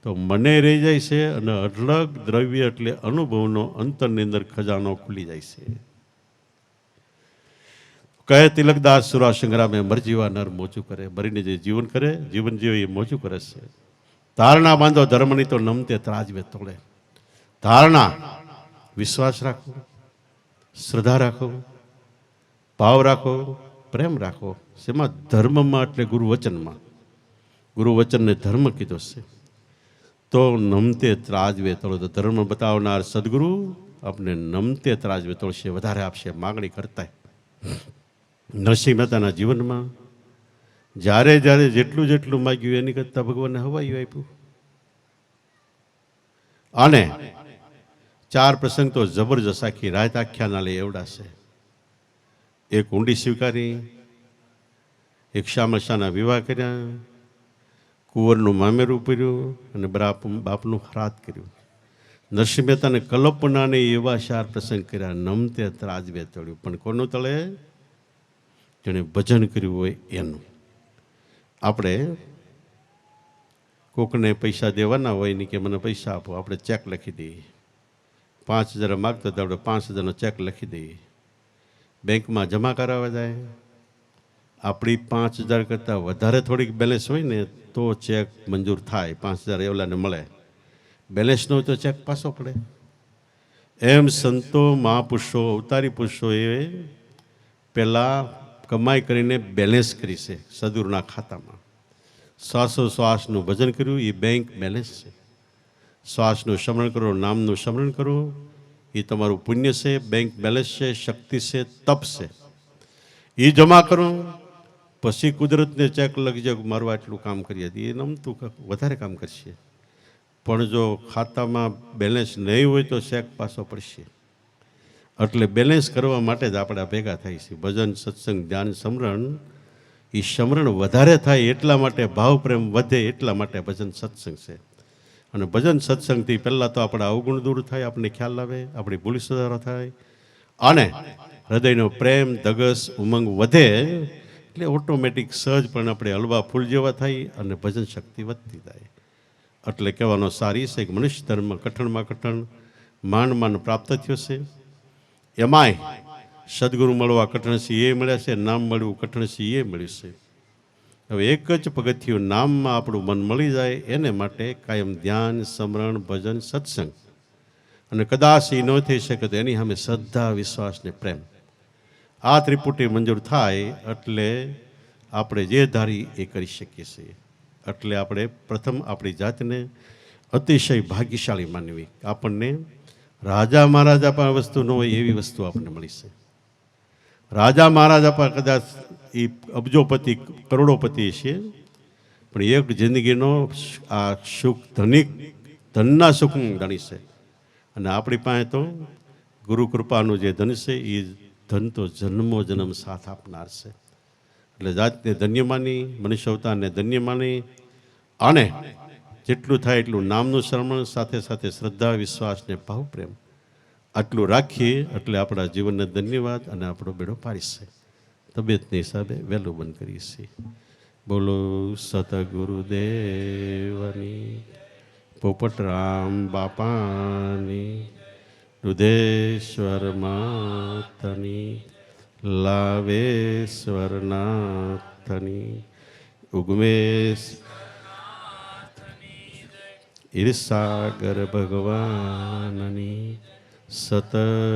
તો મને રહી જાય છે, અને અઢળક દ્રવ્ય એટલે અનુભવનો અંતરની અંદર ખજાનો ખુલી જાય છે. કહે તિલકદાસ સુરા સંગ્રામે મર જીવા નર મોજું કરે, મરીને જે જીવન કરે, જીવન જીવે એ મોજું કરે છે. ધારણા બાંધો ધર્મની તો નમતે ત્રાજવે તોડે. ધારણા વિશ્વાસ રાખો, શ્રદ્ધા રાખો, ભાવ રાખો, પ્રેમ રાખો. શેમાં? ધર્મમાં એટલે ગુરુવચનમાં. ગુરુવચનને ધર્મ કીધો છે. તો નમતે ત્રાજવે તોડો. તો ધર્મ બતાવનાર સદગુરુ આપણે નમતે ત્રાજવે તોડશે, વધારે આપશે માગણી કરતા. નરસિંહ મહેતાના જીવનમાં જ્યારે જ્યારે જેટલું જેટલું માગ્યું એની કરતાં ભગવાનને હવાયું આપ્યું. અને 4 પ્રસંગ તો જબરજસ્ત આખી રાત આખ્યાના લે એવડા છે. એક ઊંડી સ્વીકારી, એક શામશાના વિવાહ કર્યા, કુંવરનું મામેરું પૂર્યું અને બાપનું હરાત કર્યું. નરસિંહ મહેતાને કલ્પનાને એવા 4 પ્રસંગ કર્યા. નમતે ત્રાજવે તળ્યું. પણ કોનું તળે? જેણે ભજન કર્યું હોય એનું. આપણે કોકને પૈસા દેવાના હોય ને કે મને પૈસા આપો, આપણે ચેક લખી દઈએ. 5,000 માગતો તો આપણે 5,000નો ચેક લખી દઈએ. બેંકમાં જમા કરાવવા જાય, આપણી 5,000 કરતાં વધારે થોડીક બેલેન્સ હોય ને તો ચેક મંજૂર થાય, 5,000 એવલાને મળે. બેલેન્સ ન હોય તો ચેક પાછો પડે. એમ સંતો, મહાપુરુષો, અવતારી પુરુષો એ પહેલાં કમાઈ કરીને બેલેન્સ કરી છે સદગુરુના ખાતામાં. શ્વાસોશ્વાસનું ભજન કર્યું એ બેંક બેલેન્સ છે. શ્વાસનું સ્મરણ કરો, નામનું સ્મરણ કરો, એ તમારું પુણ્ય છે, બેંક બેલેન્સ છે, શક્તિ છે, તપ છે. એ જમા કરો પછી કુદરતને ચેક લખજો મારું આટલું કામ કરીએ એ નમતું વધારે કામ કરશે. પણ જો ખાતામાં બેલેન્સ નહીં હોય તો ચેક પાછો પડશે. એટલે બેલેન્સ કરવા માટે જ આપણે ભેગા થાય છે. ભજન, સત્સંગ, ધ્યાન, સમરણ. એ સમરણ વધારે થાય એટલા માટે, ભાવ પ્રેમ વધે એટલા માટે ભજન સત્સંગ છે. અને ભજન સત્સંગથી પહેલાં તો આપણા અવગુણ દૂર થાય, આપણને ખ્યાલ આવે, આપણી ભૂલ સુધારો થાય, અને હૃદયનો પ્રેમ, ધગસ, ઉમંગ વધે. એટલે ઓટોમેટિક સહજ પણ આપણે હલવા ફૂલ જેવા થાય અને ભજન શક્તિ વધતી જાય. એટલે કહેવાનો સારી છે કે મનુષ્ય ધર્મ કઠણમાં કઠણ માંડ પ્રાપ્ત થયો છે. એમાંય સદગુરુ મળવા કઠણ છે એ મળ્યા છે, નામ મળવું કઠણ છે એ મળ્યું છે. હવે એક જ પગથિયું નામમાં આપણું મન મળી જાય એને માટે કાયમ ધ્યાન, સ્મરણ, ભજન, સત્સંગ. અને કદાચ એ ન થઈ શકે તો એની સામે શ્રદ્ધા, વિશ્વાસ ને પ્રેમ. આ ત્રિપુટી મંજૂર થાય એટલે આપણે જે ધારી એ કરી શકીએ છીએ. એટલે આપણે પ્રથમ આપણી જાતને અતિશય ભાગ્યશાળી માનવી. આપણને રાજા મહારાજા પણ વસ્તુ ન હોય એવી વસ્તુ આપણને મળી છે. રાજા મહારાજા પણ કદાચ એ અબજોપતિ, કરોડોપતિ છે, પણ એક જિંદગીનો આ સુખ ધનના સુખ ધણી છે. અને આપણી પાસે તો ગુરુ કૃપાનું જે ધન છે એ ધન તો જન્મો જન્મ સાથ આપનાર છે. એટલે જાતને ધન્ય માની, મનુષ્ય અવતારને ધન્ય માની, અને જેટલું થાય એટલું નામનું શ્રવણ, સાથે સાથે શ્રદ્ધા, વિશ્વાસ ને ભાવ પ્રેમ આટલું રાખીએ એટલે આપણા જીવનને ધન્યવાદ અને આપણો બેડો પાડી છે. તબિયતને હિસાબે વહેલું બંધ કરીએ છીએ. બોલો સતગુરુદેવની, પોપટરામ બાપાની, દુધેશ્વર માતની, લાવેશ્વર નાથની, ઉગમેશ ઈર્ષાગર ભગવાનની, સતગુરુદેવની.